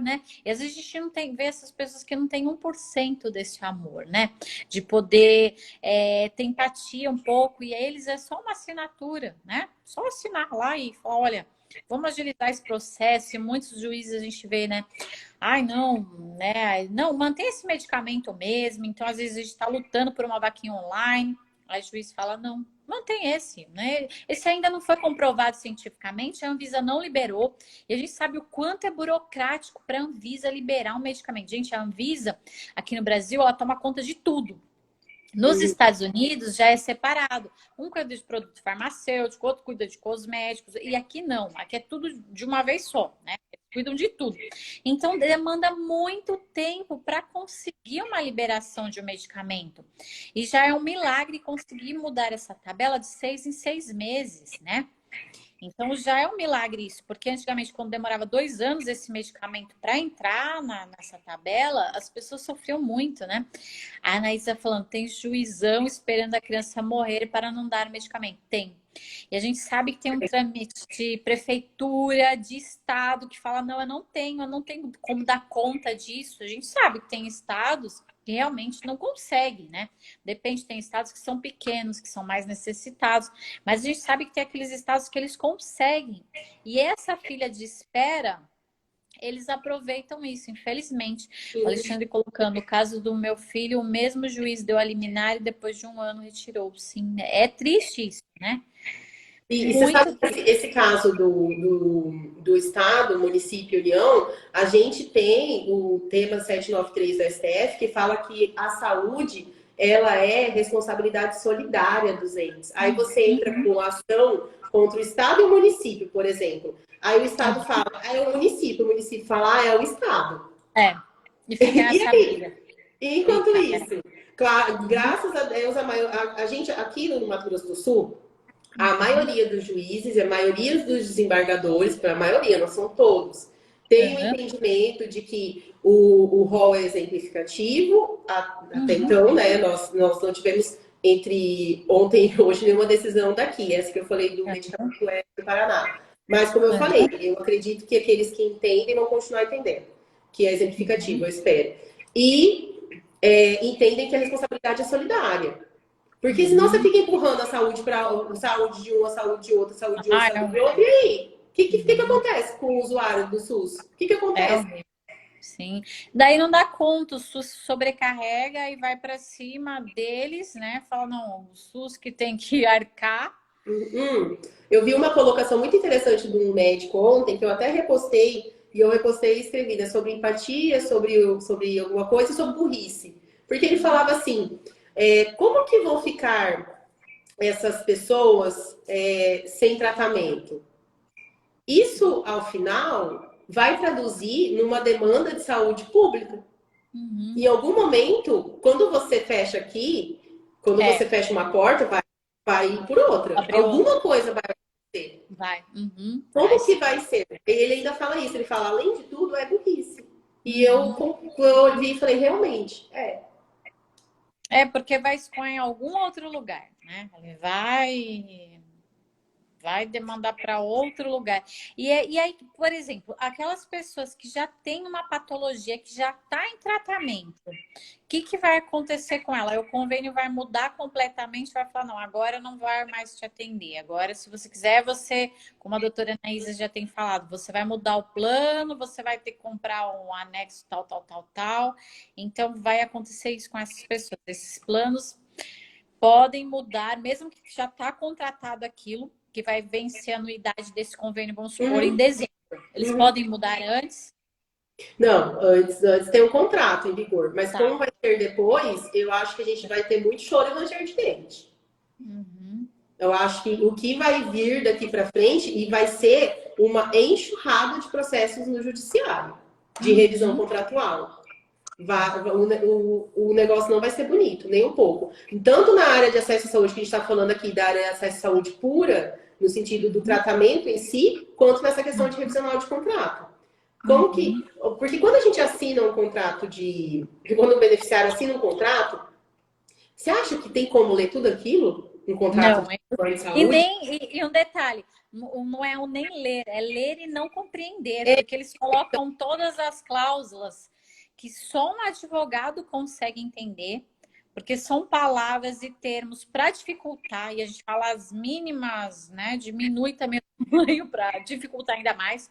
né? E às vezes a gente não vê essas pessoas que não têm 1% desse amor, né? De poder ter empatia um pouco, e eles é só uma assinatura, né? Só assinar lá e falar, olha, vamos agilizar esse processo. E muitos juízes a gente vê, né? Ai, não, né? Não, mantém esse medicamento mesmo. Então, às vezes, a gente está lutando por uma vaquinha online. Aí o juiz fala, não, mantém esse, né? Esse ainda não foi comprovado cientificamente, a Anvisa não liberou. E a gente sabe o quanto é burocrático para a Anvisa liberar um medicamento. Gente, a Anvisa, aqui no Brasil, ela toma conta de tudo. Nos Estados Unidos já é separado. Um cuida de produto farmacêutico, outro cuida de cosméticos. E aqui não. Aqui é tudo de uma vez só, né? Eles cuidam de tudo. Então, demanda muito tempo para conseguir uma liberação de um medicamento. E já é um milagre conseguir mudar essa tabela de 6 em 6 meses, né? Então já é um milagre isso, porque antigamente, quando demorava 2 anos esse medicamento para entrar nessa tabela, as pessoas sofriam muito, né? A Anaísa falando, tem juizão esperando a criança morrer para não dar medicamento. Tem. E a gente sabe que tem um trâmite de prefeitura, de estado, que fala, não, eu não tenho como dar conta disso. A gente sabe que tem estados que realmente não conseguem, né? Depende, tem estados que são pequenos, que são mais necessitados, mas a gente sabe que tem aqueles estados que eles conseguem. E essa fila de espera, eles aproveitam isso, infelizmente. O Alexandre colocando o caso do meu filho, o mesmo juiz deu a liminar e depois de 1 ano retirou. Sim, é triste isso, né? E você sabe que esse caso do Estado, município e União, a gente tem o tema 793 do STF, que fala que a saúde ela é responsabilidade solidária dos entes. Aí você entra com ação contra o Estado e o município, por exemplo. Aí o Estado fala, é o município fala, é o Estado. E fica nessa briga. E enquanto isso, claro, graças a Deus, a gente aqui no Mato Grosso do Sul, a maioria dos juízes e a maioria dos desembargadores, a maioria, não são todos, tem um entendimento de que o rol é exemplificativo. Até então, né, nós não tivemos entre ontem e hoje nenhuma decisão daqui, essa que eu falei do medicamento do Paraná. Mas, como eu falei, eu acredito que aqueles que entendem vão continuar entendendo, que é exemplificativo, eu espero. E entendem que a responsabilidade é solidária. Porque senão você fica empurrando a saúde para saúde de um, a saúde de outro, a saúde de outro, saúde de outro. E aí? O que acontece com o usuário do SUS? O que acontece? Sim. Daí não dá conta, o SUS sobrecarrega e vai para cima deles, né? Fala, não, o SUS que tem que arcar. Eu vi uma colocação muito interessante de um médico ontem, que eu até repostei, e eu repostei e escrevi, né, sobre empatia, sobre alguma coisa, sobre burrice. Porque ele falava assim, como que vão ficar essas pessoas sem tratamento? Isso, ao final, vai traduzir numa demanda de saúde pública. Em algum momento, quando você fecha aqui, quando você fecha uma porta, vai ir por outra. Alguma coisa vai acontecer. Vai. Como que vai ser? Ele ainda fala isso. Ele fala, além de tudo, é burrice. E eu ouvi e falei, realmente, porque vai escoar em algum outro lugar, né? Ele vai demandar para outro lugar. E aí, por exemplo, aquelas pessoas que já têm uma patologia, que já está em tratamento, o que vai acontecer com ela? O convênio vai mudar completamente, vai falar, não, agora não vai mais te atender. Agora, se você quiser, como a doutora Anaísa já tem falado, você vai mudar o plano, você vai ter que comprar um anexo tal. Então, vai acontecer isso com essas pessoas. Esses planos podem mudar, mesmo que já está contratado aquilo, que vai vencer a anuidade desse convênio, vamos supor, em dezembro. Eles podem mudar antes? Não, antes tem um contrato em vigor. Mas como vai ter depois, eu acho que a gente vai ter muito choro e ranger de dente. Eu acho que o que vai vir daqui para frente e vai ser uma enxurrada de processos no judiciário, de revisão contratual. o negócio não vai ser bonito, nem um pouco. Tanto na área de acesso à saúde, que a gente está falando aqui da área de acesso à saúde pura, no sentido do tratamento em si, quanto nessa questão de revisional de contrato. Como que... Porque quando a gente assina um contrato de... Quando o beneficiário assina um contrato, você acha que tem como ler tudo aquilo? Um contrato Não, de plano de saúde? e um detalhe, não é o nem ler, é ler e não compreender, porque eles colocam todas as cláusulas que só um advogado consegue entender, porque são palavras e termos para dificultar, e a gente fala as mínimas, né? Diminui também o tamanho para dificultar ainda mais.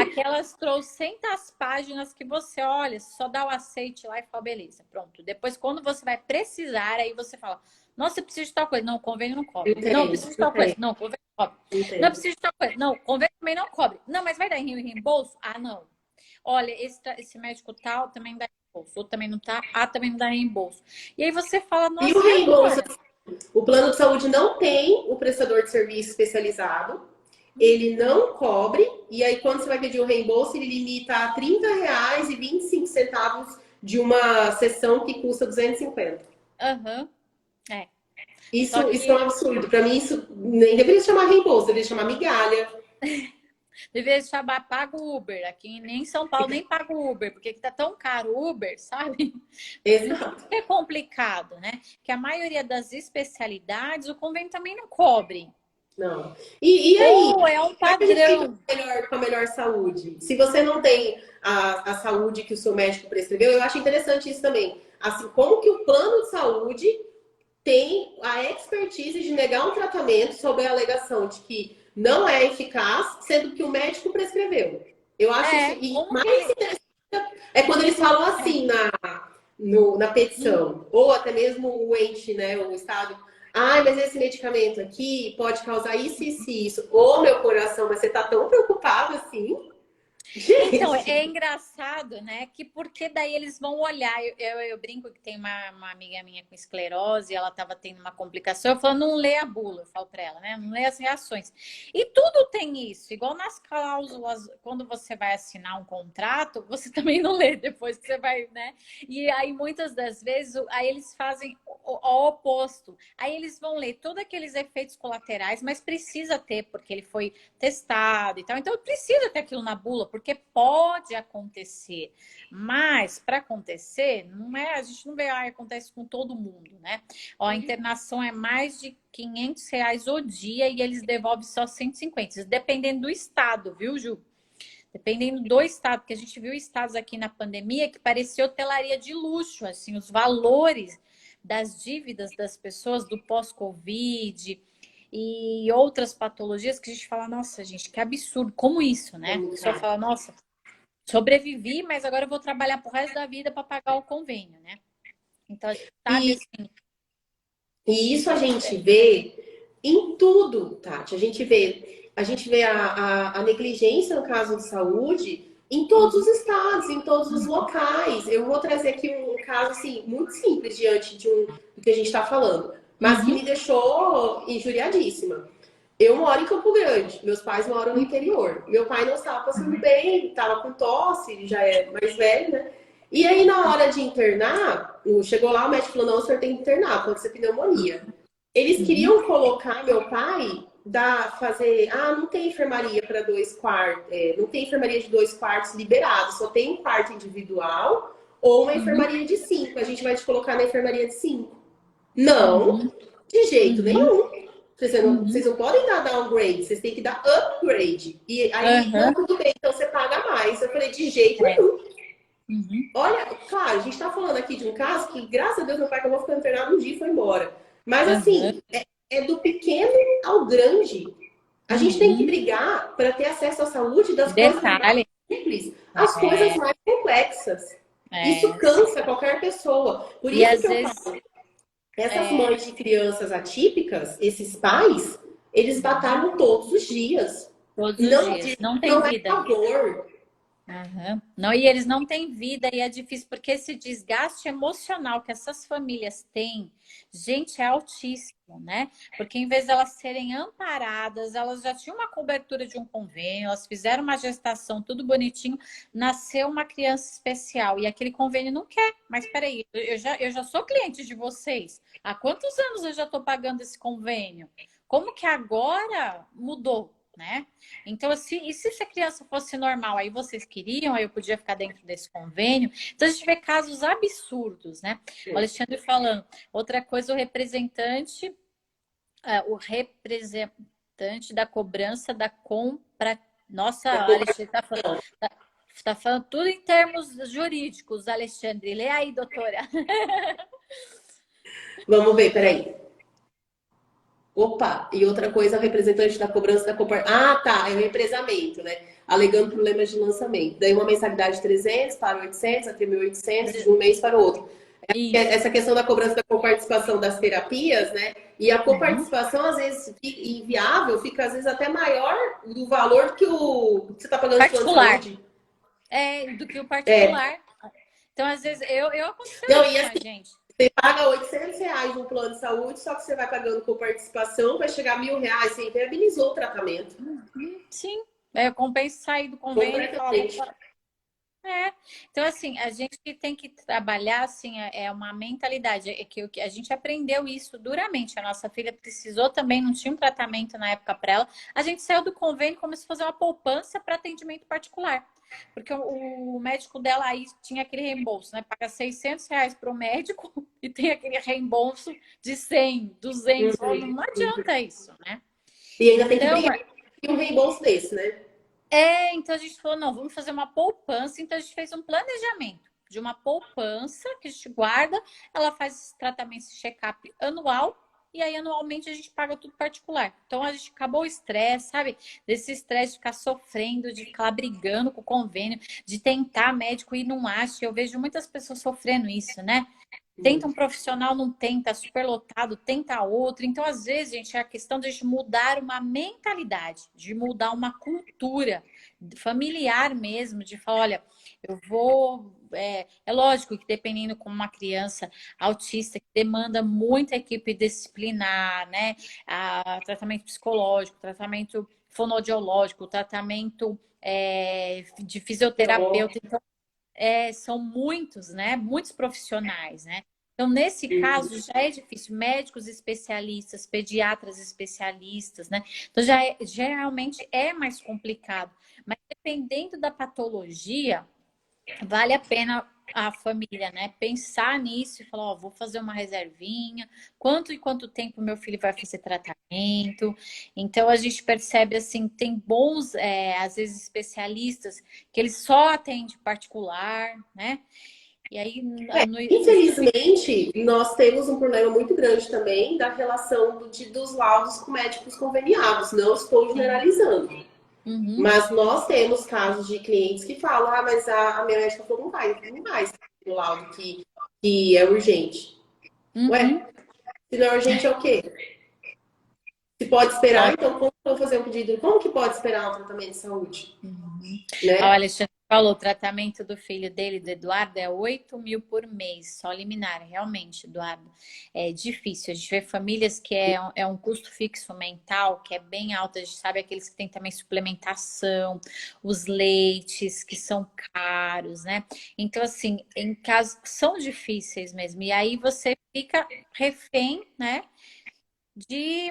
Aquelas trocentas páginas que você olha, só dá o aceite lá e fala, beleza, pronto. Depois, quando você vai precisar, aí você fala, nossa, eu preciso de tal coisa. Não, convênio não cobre. Não, eu preciso de tal coisa. Não, convênio não cobre. Não, eu preciso de tal coisa. Não, convênio também não cobre. Não, mas vai dar em reembolso? Ah, não. Olha, esse médico tal também dá reembolso. Outro também não tá. Ah, também não dá reembolso. E aí você fala, nossa, e o reembolso? O plano de saúde não tem o prestador de serviço especializado. Ele não cobre. E aí, quando você vai pedir o reembolso, ele limita a R$30,25 de uma sessão que custa 250. É. Isso é um absurdo. Para mim, isso nem deveria chamar reembolso, deveria chamar migalha. Deveria chamar pago Uber. Aqui nem em São Paulo nem pago Uber, porque tá tão caro o Uber, sabe? Exato. É complicado, né? Que a maioria das especialidades o convênio também não cobre. Não. E aí? É um padrão. Com a melhor saúde. Se você não tem a saúde que o seu médico prescreveu, eu acho interessante isso também. Assim, como que o plano de saúde tem a expertise de negar um tratamento sob a alegação de que não é eficaz, sendo que o médico prescreveu. Eu acho isso. E mais interessante é quando eles falam assim na petição, ou até mesmo o ente, né, o Estado. Ai, mas esse medicamento aqui pode causar isso, isso e isso. Ô, meu coração, mas você tá tão preocupado assim? Gente. Então, é engraçado, né? Que porque daí eles vão olhar. Eu brinco que tem uma amiga minha com esclerose, e ela estava tendo uma complicação. Eu falo, não lê a bula, eu falo para ela, né? Não lê as reações. E tudo tem isso, igual nas cláusulas, quando você vai assinar um contrato, você também não lê depois que você vai, né? E aí, muitas das vezes, aí eles fazem o oposto. Aí eles vão ler todos aqueles efeitos colaterais, mas precisa ter, porque ele foi testado e tal. Então, precisa ter aquilo na bula, porque pode acontecer, mas para acontecer, não é, a gente não vê, acontece com todo mundo, né? Ó, a internação é mais de R$500 o dia e eles devolvem só 150, dependendo do estado, viu, Ju? Dependendo do estado, porque a gente viu estados aqui na pandemia que parecia hotelaria de luxo, assim, os valores das dívidas das pessoas do pós-Covid e outras patologias que a gente fala, nossa, gente, que absurdo, como isso, né? A pessoa fala, nossa, sobrevivi, mas agora eu vou trabalhar pro resto da vida para pagar o convênio, né? Então, a gente sabe assim. E isso a gente vê em tudo, Tati. A gente vê a negligência no caso de saúde em todos os estados, em todos os locais. Eu vou trazer aqui um caso assim, muito simples diante do que a gente está falando, mas que me deixou injuriadíssima. Eu moro em Campo Grande, meus pais moram no interior. Meu pai não estava passando bem, estava com tosse, ele já é mais velho, né? E aí, na hora de internar, chegou lá, o médico falou, não, o senhor tem que internar, pode ser pneumonia. Eles queriam colocar meu pai, não tem enfermaria para 2 quartos, não tem enfermaria de 2 quartos liberado, só tem um quarto individual ou uma enfermaria de 5. A gente vai te colocar na enfermaria de 5. Não, de jeito nenhum. Vocês não podem dar downgrade, vocês têm que dar upgrade. E aí, não, tudo bem, então você paga mais. Eu falei, de jeito nenhum. Olha, claro, a gente tá falando aqui de um caso que, graças a Deus, meu pai acabou ficando internado um dia e foi embora. Mas, assim, é do pequeno ao grande. A gente tem que brigar para ter acesso à saúde das coisas mais simples às coisas mais complexas. Isso cansa qualquer pessoa. Por isso que eu falo. Essas mães de crianças atípicas, esses pais, eles batalham todos os dias. Todos os dias. Não tem vida. É favor. Aham. Não, e eles não têm vida e é difícil, porque esse desgaste emocional que essas famílias têm, gente, é altíssimo, né? Porque em vez de elas serem amparadas, elas já tinham uma cobertura de um convênio, elas fizeram uma gestação, tudo bonitinho, nasceu uma criança especial e aquele convênio não quer. Mas peraí, eu já sou cliente de vocês. Há quantos anos eu já estou pagando esse convênio? Como que agora mudou, né? Então, assim, e se a criança fosse normal, aí vocês queriam, aí eu podia ficar dentro desse convênio. Então, a gente vê casos absurdos, né? O Alexandre falando. Outra coisa, o representante da cobrança da compra. Nossa, Da Alexandre está falando, cooperação. tá falando tudo em termos jurídicos, Alexandre. Lê aí, doutora. Vamos ver, peraí. Opa, e outra coisa, o representante da cobrança da Copar. Ah, tá, é o represamento, né? Alegando problemas de lançamento. Daí uma mensalidade de 300 para 800, até 1.800, de um mês para o outro. Isso. Essa questão da cobrança da coparticipação das terapias, né? E a Uhum. coparticipação, às vezes, inviável, fica às vezes até maior do valor que você está pagando de plano de Particular. saúde. Do que o É. particular. Então, às vezes, eu aconteceu Não, isso e com a assim, gente. você paga R$ 800 no plano de saúde, só que você vai pagando coparticipação, vai chegar a R$ 1.000, você inviabilizou o tratamento. Sim, compensa sair do convênio e falar, vou. Completamente. Então, assim, a gente tem que trabalhar, assim, é uma mentalidade, é que a gente aprendeu isso duramente. A nossa filha precisou também, não tinha um tratamento na época para ela. A gente saiu do convênio e começou a fazer uma poupança para atendimento particular. Porque o médico dela aí tinha aquele reembolso, né? Paga R$ 600 para o médico e tem aquele reembolso de 100, 200. Falou, Uhum. não adianta isso, né? E ainda tem que Então, brigar por um reembolso desse, né? então a gente falou, não, vamos fazer uma poupança. Então a gente fez um planejamento de uma poupança que a gente guarda, ela faz esse tratamento, esse check-up anual, e aí anualmente a gente paga tudo particular. Então a gente acabou o estresse, sabe? Desse estresse de ficar sofrendo, de ficar brigando com o convênio, de tentar médico e não acha. Eu vejo muitas pessoas sofrendo isso, né? Tenta um Muito. profissional, não tenta, superlotado, tenta outro. Então, às vezes, gente, é a questão de a gente mudar uma mentalidade, de mudar uma cultura familiar mesmo, de falar, olha, eu vou. É lógico que dependendo como uma criança autista que demanda muita equipe disciplinar, né? Tratamento psicológico, tratamento fonoaudiológico, tratamento de fisioterapeuta. Então, são muitos, né? Muitos profissionais, né? Então, nesse caso, já é difícil. Médicos especialistas, pediatras especialistas, né? Então, geralmente é mais complicado. Mas dependendo da patologia, vale a pena a família, né? Pensar nisso e falar, ó, vou fazer uma reservinha, quanto e quanto tempo meu filho vai fazer tratamento. Então a gente percebe assim, tem bons, às vezes, especialistas que eles só atendem particular, né? E aí isso fica. Infelizmente, nós temos um problema muito grande também da relação dos laudos com médicos conveniados. Não estou generalizando. Uhum, Mas nós temos casos de clientes que falam, ah, mas a minha médica falou, não vai no laudo que é urgente. uhum. Ué, se não é urgente é o quê? Se pode esperar, então como eu vou fazer um pedido? Como que pode esperar um tratamento de saúde? Uhum. O Né? Alexandre falou, o tratamento do filho dele, do Eduardo, é 8.000 por mês, só liminar, realmente, Eduardo. É difícil. A gente vê famílias que é um custo fixo mental, que é bem alto. A gente sabe aqueles que têm também suplementação, os leites, que são caros, né? Então, assim, em casos que são difíceis mesmo. E aí você fica refém, né?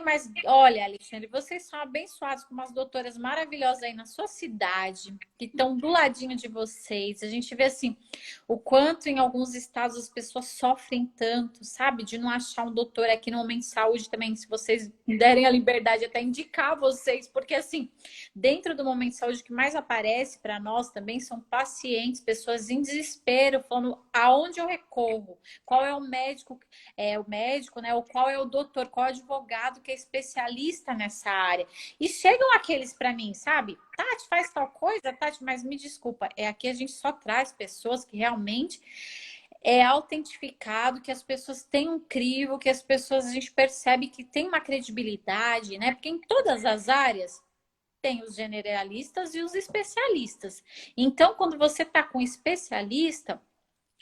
Mas olha, Alexandre, vocês são abençoados com umas doutoras maravilhosas aí na sua cidade, que estão do ladinho de vocês. A gente vê assim o quanto em alguns estados as pessoas sofrem tanto, sabe? De não achar um doutor aqui no Momento de Saúde também, se vocês derem a liberdade até indicar vocês, porque assim, dentro do Momento de Saúde o que mais aparece para nós também são pacientes, pessoas em desespero, falando aonde eu recorro, qual é o médico, né? Ou qual é o doutor, qual é o advogado que é especialista nessa área. E chegam aqueles para mim, sabe? Tati, faz tal coisa, Tati, mas me desculpa, aqui a gente só traz pessoas que realmente é autentificado, que as pessoas têm um crivo, que as pessoas a gente percebe que tem uma credibilidade, né? Porque em todas as áreas tem os generalistas e os especialistas. Então, quando você está com especialista,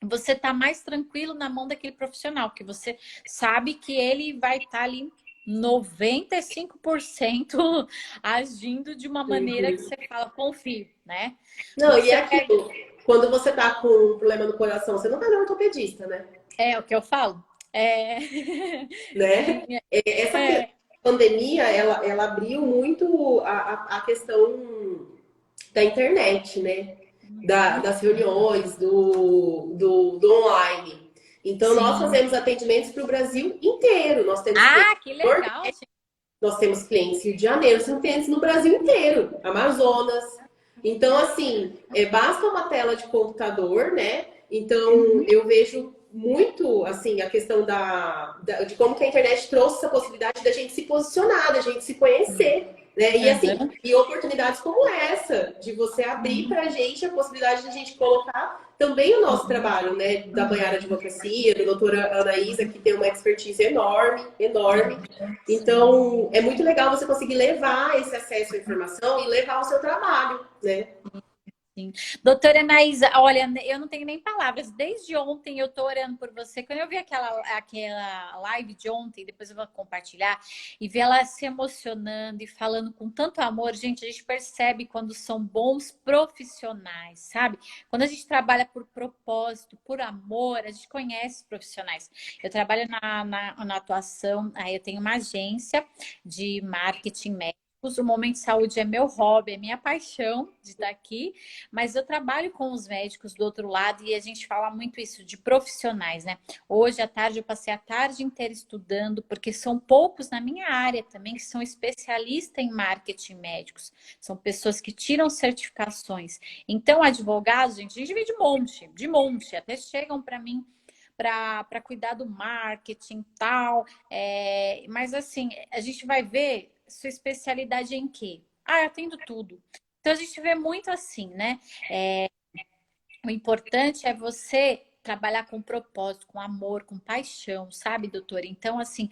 você está mais tranquilo na mão daquele profissional, que você sabe que ele vai estar ali 95% agindo de uma maneira que Uhum. você fala, confio, né? Não, e é Você pega, aquilo. Quando você tá com um problema no coração, você não vai no ortopedista, né? é o que eu falo. É, Né? Essa é, pandemia, ela abriu muito a questão da internet, né? Das reuniões, do online. Então, nós sim. fazemos atendimentos para o Brasil inteiro. Nós temos clientes Ah, que no legal, Nordeste, gente. nós temos clientes no Rio de Janeiro, temos clientes no Brasil inteiro, Amazonas. Então, assim, basta uma tela de computador, né? Então, Uhum. eu vejo muito, assim, a questão de como que a internet trouxe essa possibilidade da gente se posicionar, da gente se conhecer, né? E, assim, Aham. e oportunidades como essa, de você abrir para a gente a possibilidade de a gente colocar também o nosso trabalho, né? Da Banhara Advocacia, da doutora Anaísa, que tem uma expertise enorme, enorme. Então, é muito legal você conseguir levar esse acesso à informação e levar o seu trabalho, né? Sim. Doutora Anaísa, olha, eu não tenho nem palavras. Desde ontem eu tô orando por você. Quando eu vi aquela live de ontem, depois eu vou compartilhar, e ver ela se emocionando e falando com tanto amor, gente, a gente percebe quando são bons profissionais, sabe? Quando a gente trabalha por propósito, por amor, a gente conhece os profissionais. Eu trabalho na atuação, aí eu tenho uma agência de marketing médico. O Momento de Saúde é meu hobby, é minha paixão de estar aqui. Mas eu trabalho com os médicos do outro lado e a gente fala muito isso de profissionais, né? Hoje à tarde eu passei a tarde inteira estudando, porque são poucos na minha área também que são especialistas em marketing médicos. São pessoas que tiram certificações. Então, advogados, gente, a gente vê de monte, até chegam para mim para cuidar do marketing e tal. Mas assim, a gente vai ver sua especialidade em quê? Ah, eu atendo tudo. Então a gente vê muito assim, né? O importante é você trabalhar com propósito, com amor, com paixão, sabe, doutora? Então, assim,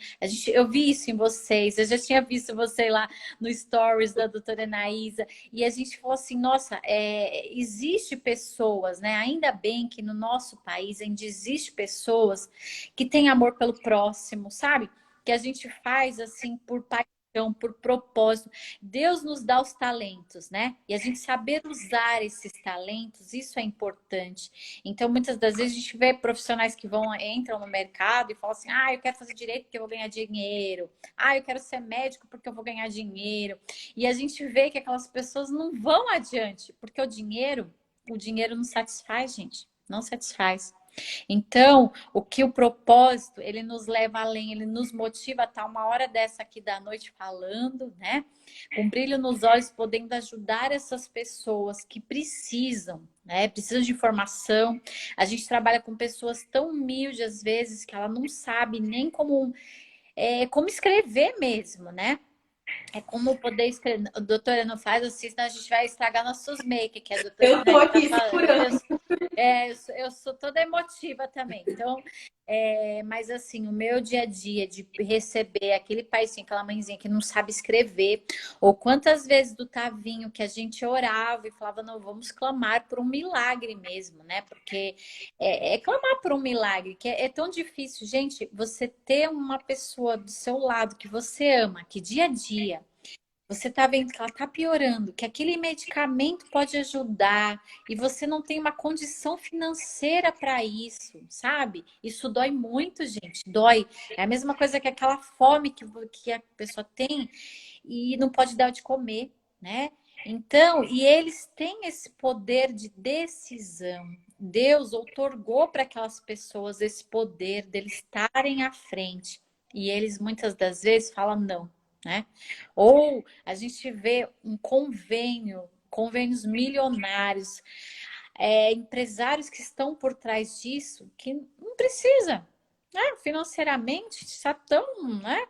eu vi isso em vocês, eu já tinha visto você lá no stories da doutora Anaísa, e a gente falou assim, nossa, existe pessoas, né? Ainda bem que no nosso país ainda existe pessoas que têm amor pelo próximo, sabe? Que a gente faz assim por paixão, por propósito. Deus nos dá os talentos, né? E a gente saber usar esses talentos, isso é importante. Então, muitas das vezes a gente vê profissionais que entram no mercado e falam assim: ah, eu quero fazer direito porque eu vou ganhar dinheiro. Ah, eu quero ser médico porque eu vou ganhar dinheiro. E a gente vê que aquelas pessoas não vão adiante, porque o dinheiro não satisfaz, gente. Não satisfaz. Então, o propósito, ele nos leva além, ele nos motiva a estar uma hora dessa aqui da noite falando, né? Com brilho nos olhos, podendo ajudar essas pessoas que precisam, né? Precisam de informação. A gente trabalha com pessoas tão humildes, às vezes, que ela não sabe nem como escrever mesmo, né? É como poder escrever. Doutora, não faz assim, senão a gente vai estragar nossos make, que a doutora Eu tô Anaísa tá aqui falando. segurando. Eu sou toda emotiva também. Então, mas assim, o meu dia a dia de receber aquele paizinho, aquela mãezinha que não sabe escrever, ou quantas vezes do Tavinho que a gente orava e falava, não, vamos clamar por um milagre mesmo, né? Porque clamar por um milagre, que é tão difícil, gente, você ter uma pessoa do seu lado que você ama, que dia a dia você tá vendo que ela tá piorando, que aquele medicamento pode ajudar e você não tem uma condição financeira para isso, sabe? Isso dói muito, gente, dói. É a mesma coisa que aquela fome que a pessoa tem e não pode dar de comer, né? Então, e eles têm esse poder de decisão. Deus outorgou para aquelas pessoas esse poder deles estarem à frente. E eles muitas das vezes falam não, né? Ou a gente vê um convênios milionários, empresários que estão por trás disso, que não precisa, né? Financeiramente, está tão, né?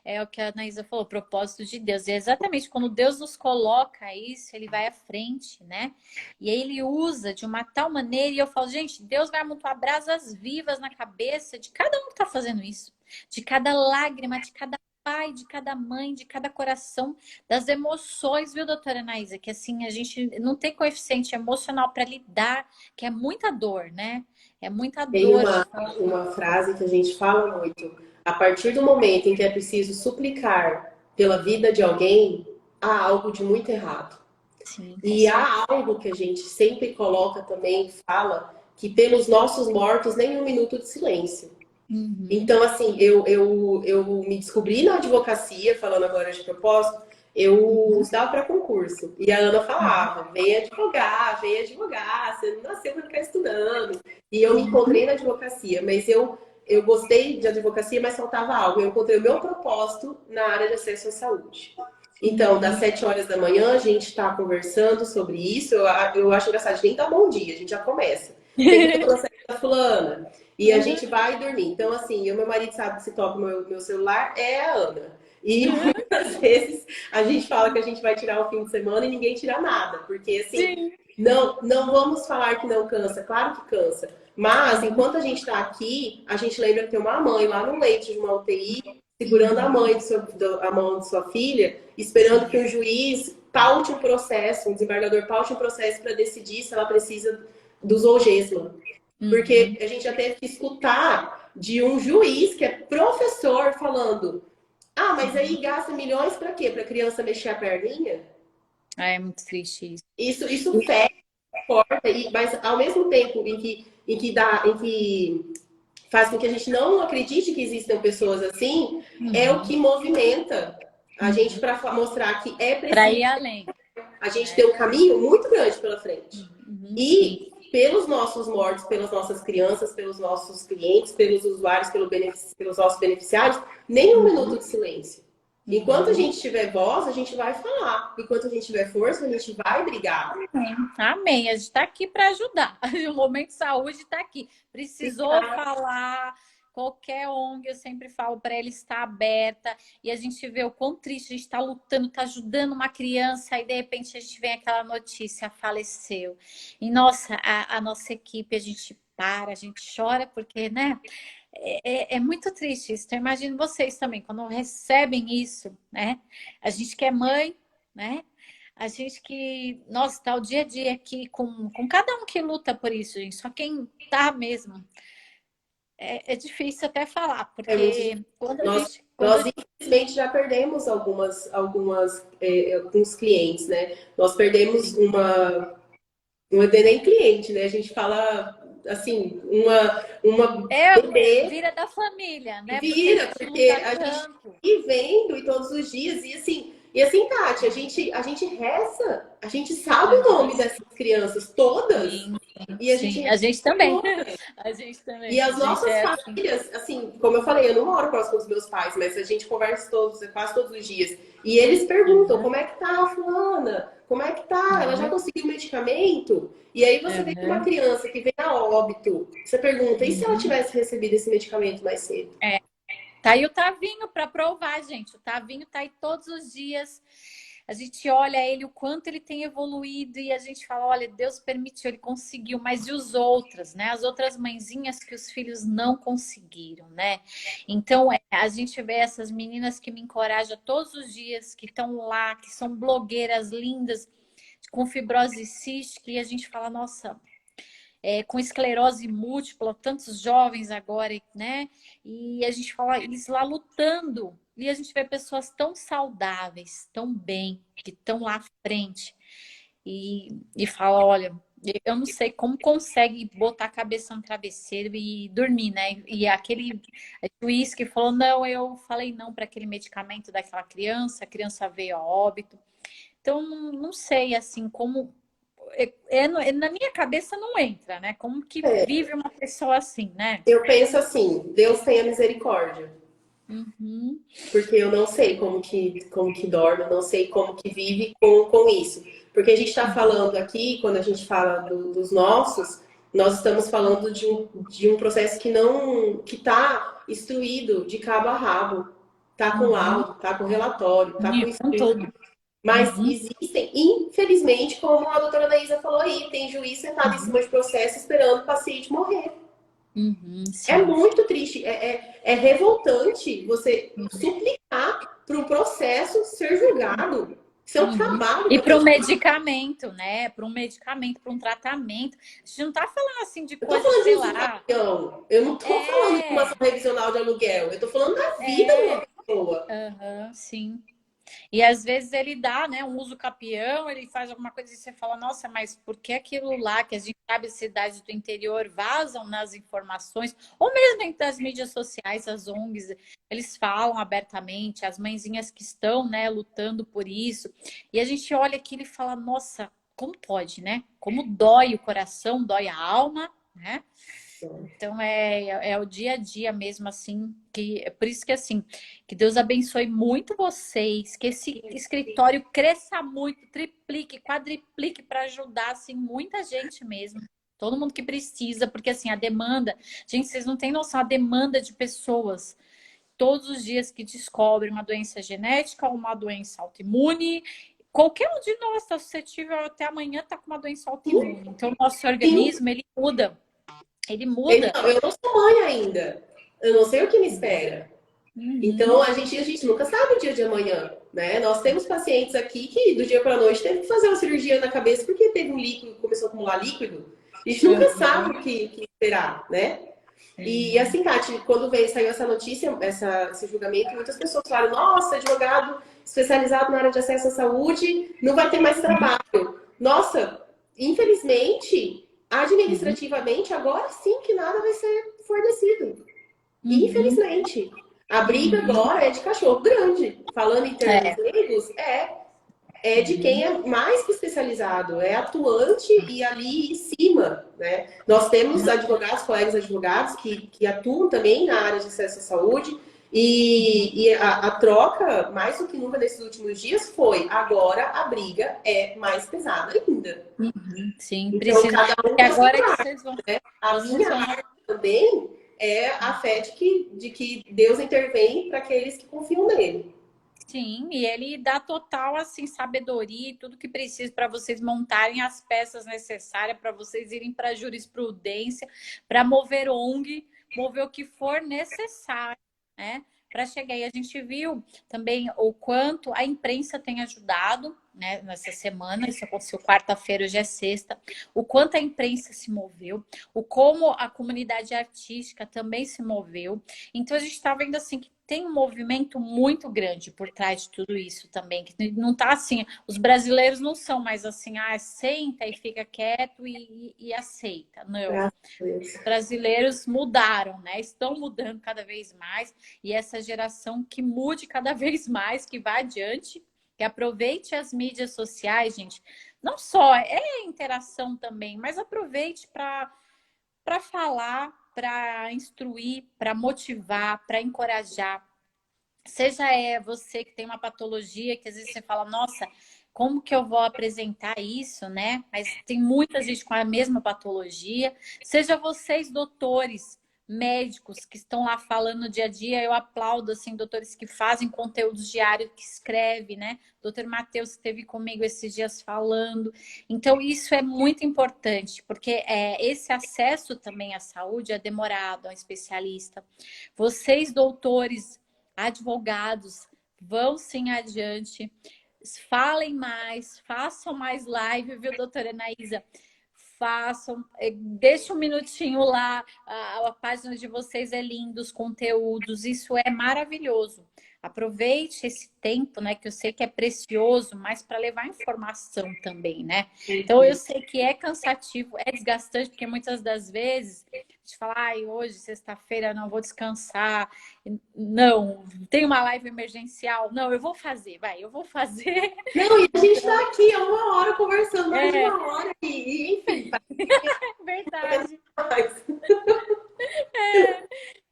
É o que a Anaísa falou, o propósito de Deus. E é exatamente quando Deus nos coloca isso, ele vai à frente, né? E aí ele usa de uma tal maneira, e eu falo, gente, Deus vai amontoar brasas vivas na cabeça de cada um que está fazendo isso, de cada lágrima, de cada pai, de cada mãe, de cada coração, das emoções, viu, doutora Anaísa? Que assim, a gente não tem coeficiente emocional para lidar, que é muita dor, né? É muita Tem dor. uma frase que a gente fala muito. A partir do momento em que é preciso suplicar pela vida de alguém, há algo de muito errado. Sim, E há algo que a gente sempre coloca também, fala, que pelos nossos mortos, nem um minuto de silêncio. uhum. Então, assim, eu me descobri na advocacia, falando agora de propósito, eu estava para concurso. E a Ana falava, vem advogar, você não nasceu para ficar estudando. E eu me encontrei na advocacia, mas eu gostei de advocacia, mas faltava algo. Eu encontrei o meu propósito na área de acesso à saúde. Então, das 7 horas da manhã, a gente está conversando sobre isso. Eu acho engraçado, a gente nem dá bom dia, a gente já começa. Tem que ter processo da fulana. E a gente vai dormir. Então, assim, meu marido sabe que se toca o meu celular, é a Ana. E muitas vezes a gente fala que a gente vai tirar o fim de semana e ninguém tira nada. Porque, assim, não vamos falar que não cansa. Claro que cansa. Mas, enquanto a gente está aqui, a gente lembra que tem uma mãe lá no leite de uma UTI, segurando a a mão de sua filha, esperando que o juiz paute um processo, um desembargador paute um processo para decidir se ela precisa do Zolgensma. Porque a gente já teve que escutar de um juiz que é professor falando: ah, mas aí gasta milhões para quê? Para criança mexer a perninha? É muito triste isso. Isso fecha, corta, mas ao mesmo tempo em que faz com que a gente não acredite que existam pessoas assim, é o que movimenta a gente para mostrar que é Para ir preciso. além. A gente tem um caminho muito grande pela frente. Sim. E pelos nossos mortos, pelas nossas crianças, pelos nossos clientes, pelos usuários, pelos nossos beneficiários, nem um minuto de silêncio. Enquanto a gente tiver voz, a gente vai falar. Enquanto a gente tiver força, a gente vai brigar. Amém. A gente está aqui para ajudar. O Momento Saúde está aqui. Precisou falar. Qualquer ONG, eu sempre falo para ela estar aberta. E a gente vê o quão triste a gente está lutando, está ajudando uma criança, e de repente a gente vem aquela notícia, faleceu. E nossa, a nossa equipe, a gente para, a gente chora, porque, né? É muito triste isso. Então, imagino vocês também, quando recebem isso, né? A gente que é mãe, né? A gente que, nossa, tá o dia a dia aqui com cada um que luta por isso, gente. Só quem tá mesmo. É difícil até falar, É muito porque quando a nós, gente. nós infelizmente já perdemos alguns clientes, né? Nós perdemos não é nem cliente, né? A gente fala assim, uma bebê Vira da família, né? Porque a vira, gente porque luta a gente tanto. e vendo e todos os dias, e assim, Tati, a gente reza, a gente sabe o nome dessas crianças todas, Sim, e a gente sim. A reza gente também. todas. A gente E também. A as gente nossas é assim. famílias, assim, como eu falei, eu não moro próximo dos meus pais, mas a gente conversa quase todos os dias. E eles perguntam, como é que tá a fulana? Como é que tá? Ela já conseguiu o medicamento? E aí você vê que uma criança que vem a óbito, você pergunta, e se ela tivesse recebido esse medicamento mais cedo? Tá aí o Tavinho para provar, gente. O Tavinho tá aí todos os dias. A gente olha ele, o quanto ele tem evoluído, e a gente fala, olha, Deus permitiu, ele conseguiu, mas e os outros, né? As outras mãezinhas que os filhos não conseguiram, né? Então, a gente vê essas meninas que me encorajam todos os dias, que estão lá, que são blogueiras lindas, com fibrose cística, e a gente fala, nossa, com esclerose múltipla, tantos jovens agora, né? E a gente fala, eles lá lutando. E a gente vê pessoas tão saudáveis, tão bem, que estão lá à frente. E fala, olha, eu não sei como consegue botar a cabeça no travesseiro e dormir, né? E aquele juiz que falou, não, eu falei não para aquele medicamento daquela criança, a criança veio a óbito. Então, não sei, assim, como na minha cabeça não entra, né? Como que vive uma pessoa assim, né? Eu penso assim, Deus tenha misericórdia. Porque eu não sei como que dorme, eu não sei como que vive com isso. Porque a gente está falando aqui, quando a gente fala dos nossos, nós estamos falando de um processo que está instruído de cabo a rabo. Está com laudo, está com relatório, está com Com instruído. tudo. Mas existem, infelizmente, como a doutora Anaísa falou aí, tem juiz sentado em cima de processo esperando o paciente morrer. É sim. muito triste, é revoltante você suplicar para o processo ser julgado. Isso é um Uhum. trabalho E para para um pessoa. medicamento, né? Para um medicamento, para um tratamento. A gente não tá falando assim de Eu tô coisa, falando de sei uso lá. capião, eu não tô falando de uma ação É, revisional de aluguel, eu tô falando da vida de uma é. pessoa. Aham, sim. E às vezes ele dá, né, um uso capião, ele faz alguma coisa e você fala, nossa, mas por que aquilo lá que a gente sabe cidades do interior vazam nas informações, ou mesmo dentro das mídias sociais, as ONGs, eles falam abertamente, as mãezinhas que estão, né, lutando por isso, e a gente olha aquilo e fala, nossa, como pode, né? Como dói o coração, dói a alma, né? Então é o dia a dia mesmo, assim, que é por isso que assim, que Deus abençoe muito vocês, que esse escritório cresça muito, triplique, quadriplique para ajudar assim muita gente mesmo. Todo mundo que precisa, porque assim, a demanda, gente, vocês não têm noção a demanda de pessoas todos os dias que descobrem uma doença genética ou uma doença autoimune. Qualquer um de nós está suscetível até amanhã tá com uma doença autoimune. Então, o nosso Sim, organismo, ele muda. Ele muda. então, eu não sou mãe ainda, eu não sei o que me espera. Então, Uhum. a gente nunca sabe o dia de amanhã, né? Nós temos pacientes aqui que do dia para a noite teve que fazer uma cirurgia na cabeça porque teve um líquido, começou a acumular líquido. A gente nunca sabe o que esperar, né? E Sim. assim, Tati, quando saiu essa notícia, esse julgamento, muitas pessoas falaram: nossa, advogado especializado na área de acesso à saúde não vai ter mais trabalho. Nossa, infelizmente, Uhum. administrativamente, agora sim que nada vai ser fornecido. Uhum. Infelizmente. A briga Uhum. agora é de cachorro grande. Falando em termos É. leigos, é de quem Uhum. é mais que especializado, é atuante e ali em cima, né? Nós temos advogados, colegas advogados que atuam também na área de acesso à saúde e a troca, mais do que nunca nesses últimos dias, foi agora a briga é mais pesada ainda. Uhum. Sim, Então, precisa. cada um Porque tem a sua agora que parte, né? A vocês minha vão. área também é a fé de que Deus intervém para aqueles que confiam nele. Sim, e ele dá total assim sabedoria e tudo que precisa para vocês montarem as peças necessárias para vocês irem para a jurisprudência, para mover ONG, mover o que for necessário, né? Para chegar. E a gente viu também o quanto a imprensa tem ajudado, né, nessa semana, isso aconteceu quarta-feira, hoje é sexta, o quanto a imprensa se moveu, o como a comunidade artística também se moveu. Então a gente está vendo assim que tem um movimento muito grande por trás de tudo isso também, que não tá assim, os brasileiros não são mais assim, ah, senta e fica quieto e aceita. Não. Graças a Deus. Os brasileiros mudaram, né? Estão mudando cada vez mais, e essa geração que mude cada vez mais, que vá adiante, que aproveite as mídias sociais, gente. Não só é interação também, mas aproveite para falar, para instruir, para motivar, para encorajar. Seja você que tem uma patologia que às vezes você fala, nossa, como que eu vou apresentar isso, né? Mas tem muita gente com a mesma patologia. Seja vocês, doutores, médicos que estão lá falando no dia a dia, eu aplaudo, assim, doutores que fazem conteúdos diários, que escreve, né? Doutor Matheus que esteve comigo esses dias falando. Então, isso é muito importante, porque esse acesso também à saúde é demorado, a um especialista. Vocês, doutores, advogados, vão sim adiante, falem mais, façam mais live, viu, doutora Anaísa? Façam, deixa um minutinho lá, a página de vocês é linda, os conteúdos, isso é maravilhoso. Aproveite esse tempo, né, que eu sei que é precioso, mas para levar informação também, né? Então eu sei que é cansativo, é desgastante, porque muitas das vezes a gente fala, ai, hoje, sexta-feira, não vou descansar, não, tem uma live emergencial, não, eu vou fazer, vai, eu vou fazer. Não, e a gente está aqui há uma hora conversando, mais de É, uma hora, enfim, tá verdade. mais.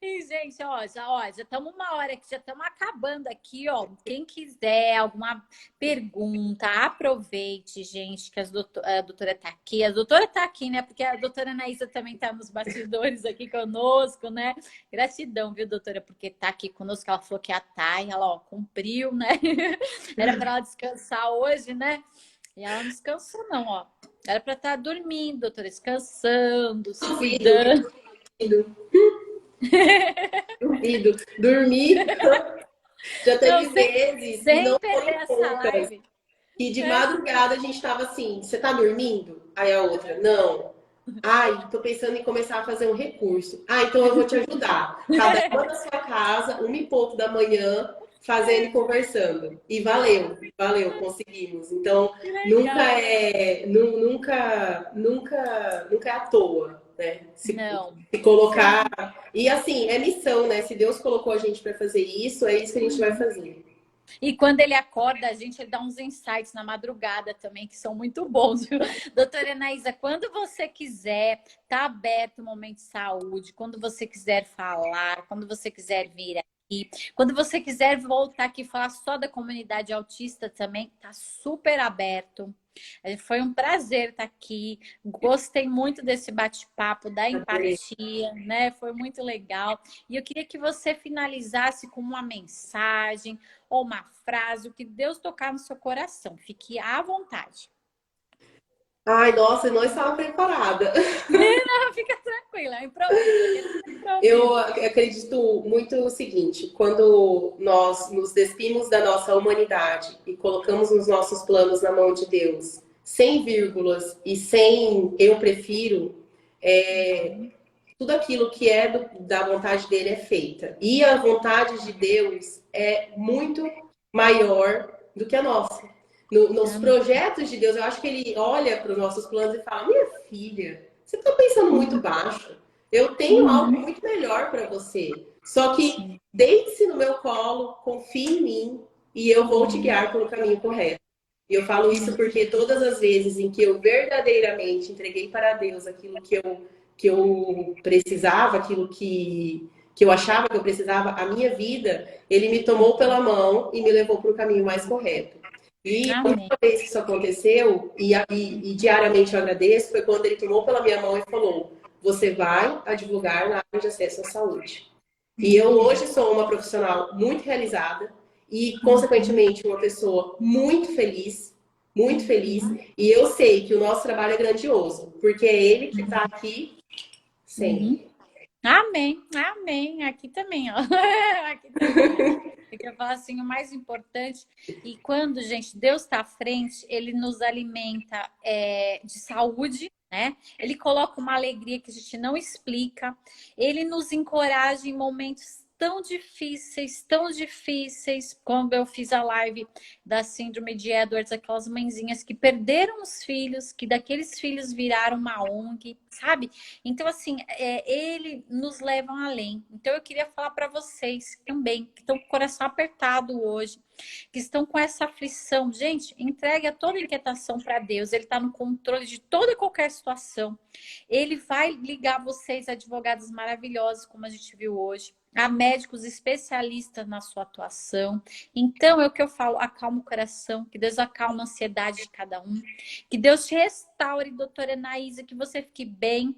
E, gente, já estamos uma hora que já estamos acabando aqui, ó. Quem quiser alguma pergunta, aproveite, gente, que a doutora tá aqui. A doutora tá aqui, né? Porque a doutora Anaísa também tá nos bastidores aqui conosco, né? Gratidão, viu, doutora, porque tá aqui conosco. Ela falou que ia estar e ela, ó, cumpriu, né? Era para ela descansar hoje, né? E ela não descansou, não, ó. Era para estar dormindo, doutora, descansando, se Duvido, cuidando. Duvido. Dormir já Não, teve vezes, e sem não perder foram essa poucas, live. que de madrugada a gente tava assim, você tá dormindo? Aí a outra, não. Ai, tô pensando em começar a fazer um recurso. Ah, então eu vou te ajudar. Cada uma da sua casa, 1h pouco da manhã, fazendo e conversando. E valeu, conseguimos. Então, Que nunca legal. é, nunca é à toa, né? Não. Se colocar. E assim, é missão, né? Se Deus colocou a gente para fazer isso, é isso que a gente vai fazer. E quando ele acorda, a gente ele dá uns insights na madrugada também, que são muito bons, viu? Doutora Anaísa, quando você quiser, tá aberto o Momento de Saúde, quando você quiser falar, quando você quiser vir aqui, quando você quiser voltar aqui e falar só da comunidade autista também, tá super aberto. Foi um prazer estar aqui. Gostei muito desse bate-papo, da Adorei. empatia, né? Foi muito legal. E eu queria que você finalizasse com uma mensagem ou uma frase, o que Deus tocar no seu coração. Fique à vontade. Ai, nossa, eu não estava preparada. Não, fica tranquila, é improviso. Aqui é Eu improviso. acredito muito o seguinte: quando nós nos despimos da nossa humanidade e colocamos os nossos planos na mão de Deus, sem vírgulas e sem eu prefiro, tudo aquilo que é da vontade dele é feita. E a vontade de Deus é muito maior do que a nossa. Nos Amém. projetos de Deus, eu acho que ele olha para os nossos planos e fala: Minha filha, você está pensando muito baixo. Eu tenho algo Uhum. muito melhor para você. Só que Sim. deite-se no meu colo, confie em mim e eu vou te guiar pelo caminho correto. E eu falo isso porque todas as vezes em que eu verdadeiramente entreguei para Deus aquilo que eu precisava, aquilo que eu achava que eu precisava, a minha vida, ele me tomou pela mão e me levou para o caminho mais correto. E a Amém. última vez que isso aconteceu, e diariamente eu agradeço, foi quando ele tomou pela minha mão e falou: Você vai advogar na área de acesso à saúde. E eu hoje sou uma profissional muito realizada e, consequentemente, uma pessoa muito feliz. E eu sei que o nosso trabalho é grandioso, porque é ele que está aqui Uhum. sempre. Amém, amém. Aqui também, ó. Aqui também. Eu quero falar assim, o mais importante, e quando, gente, Deus está à frente, Ele nos alimenta de saúde, né? Ele coloca uma alegria que a gente não explica. Ele nos encoraja em momentos tão difíceis, quando eu fiz a live da síndrome de Edwards, aquelas mãezinhas que perderam os filhos, que daqueles filhos viraram uma ONG, sabe? Então, assim, ele nos leva além. Então, eu queria falar para vocês também, que estão com o coração apertado hoje, que estão com essa aflição. Gente, entregue a toda inquietação para Deus. Ele está no controle de toda e qualquer situação. Ele vai ligar vocês a advogados maravilhosos, como a gente viu hoje. A médicos especialistas na sua atuação. Então, é o que eu falo, acalma o coração, que Deus acalma a ansiedade de cada um. Que Deus te restaure, doutora Anaísa, que você fique bem.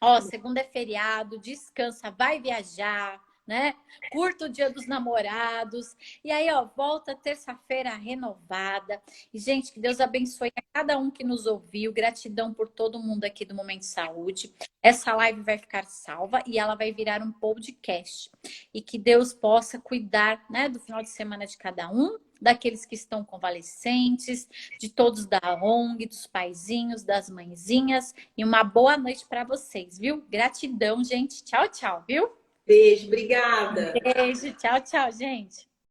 Ó, segunda é feriado, descansa, vai viajar, né? Curta o Dia dos Namorados. E aí, ó, volta terça-feira renovada. E, gente, que Deus abençoe a cada um que nos ouviu. Gratidão por todo mundo aqui do Momento de Saúde. Essa live vai ficar salva e ela vai virar um podcast. E que Deus possa cuidar, né, do final de semana de cada um, daqueles que estão convalescentes, de todos da ONG, dos paizinhos, das mãezinhas. E uma boa noite para vocês, viu? Gratidão, gente. Tchau, tchau, viu? Beijo, obrigada. Beijo, tchau, tchau, gente.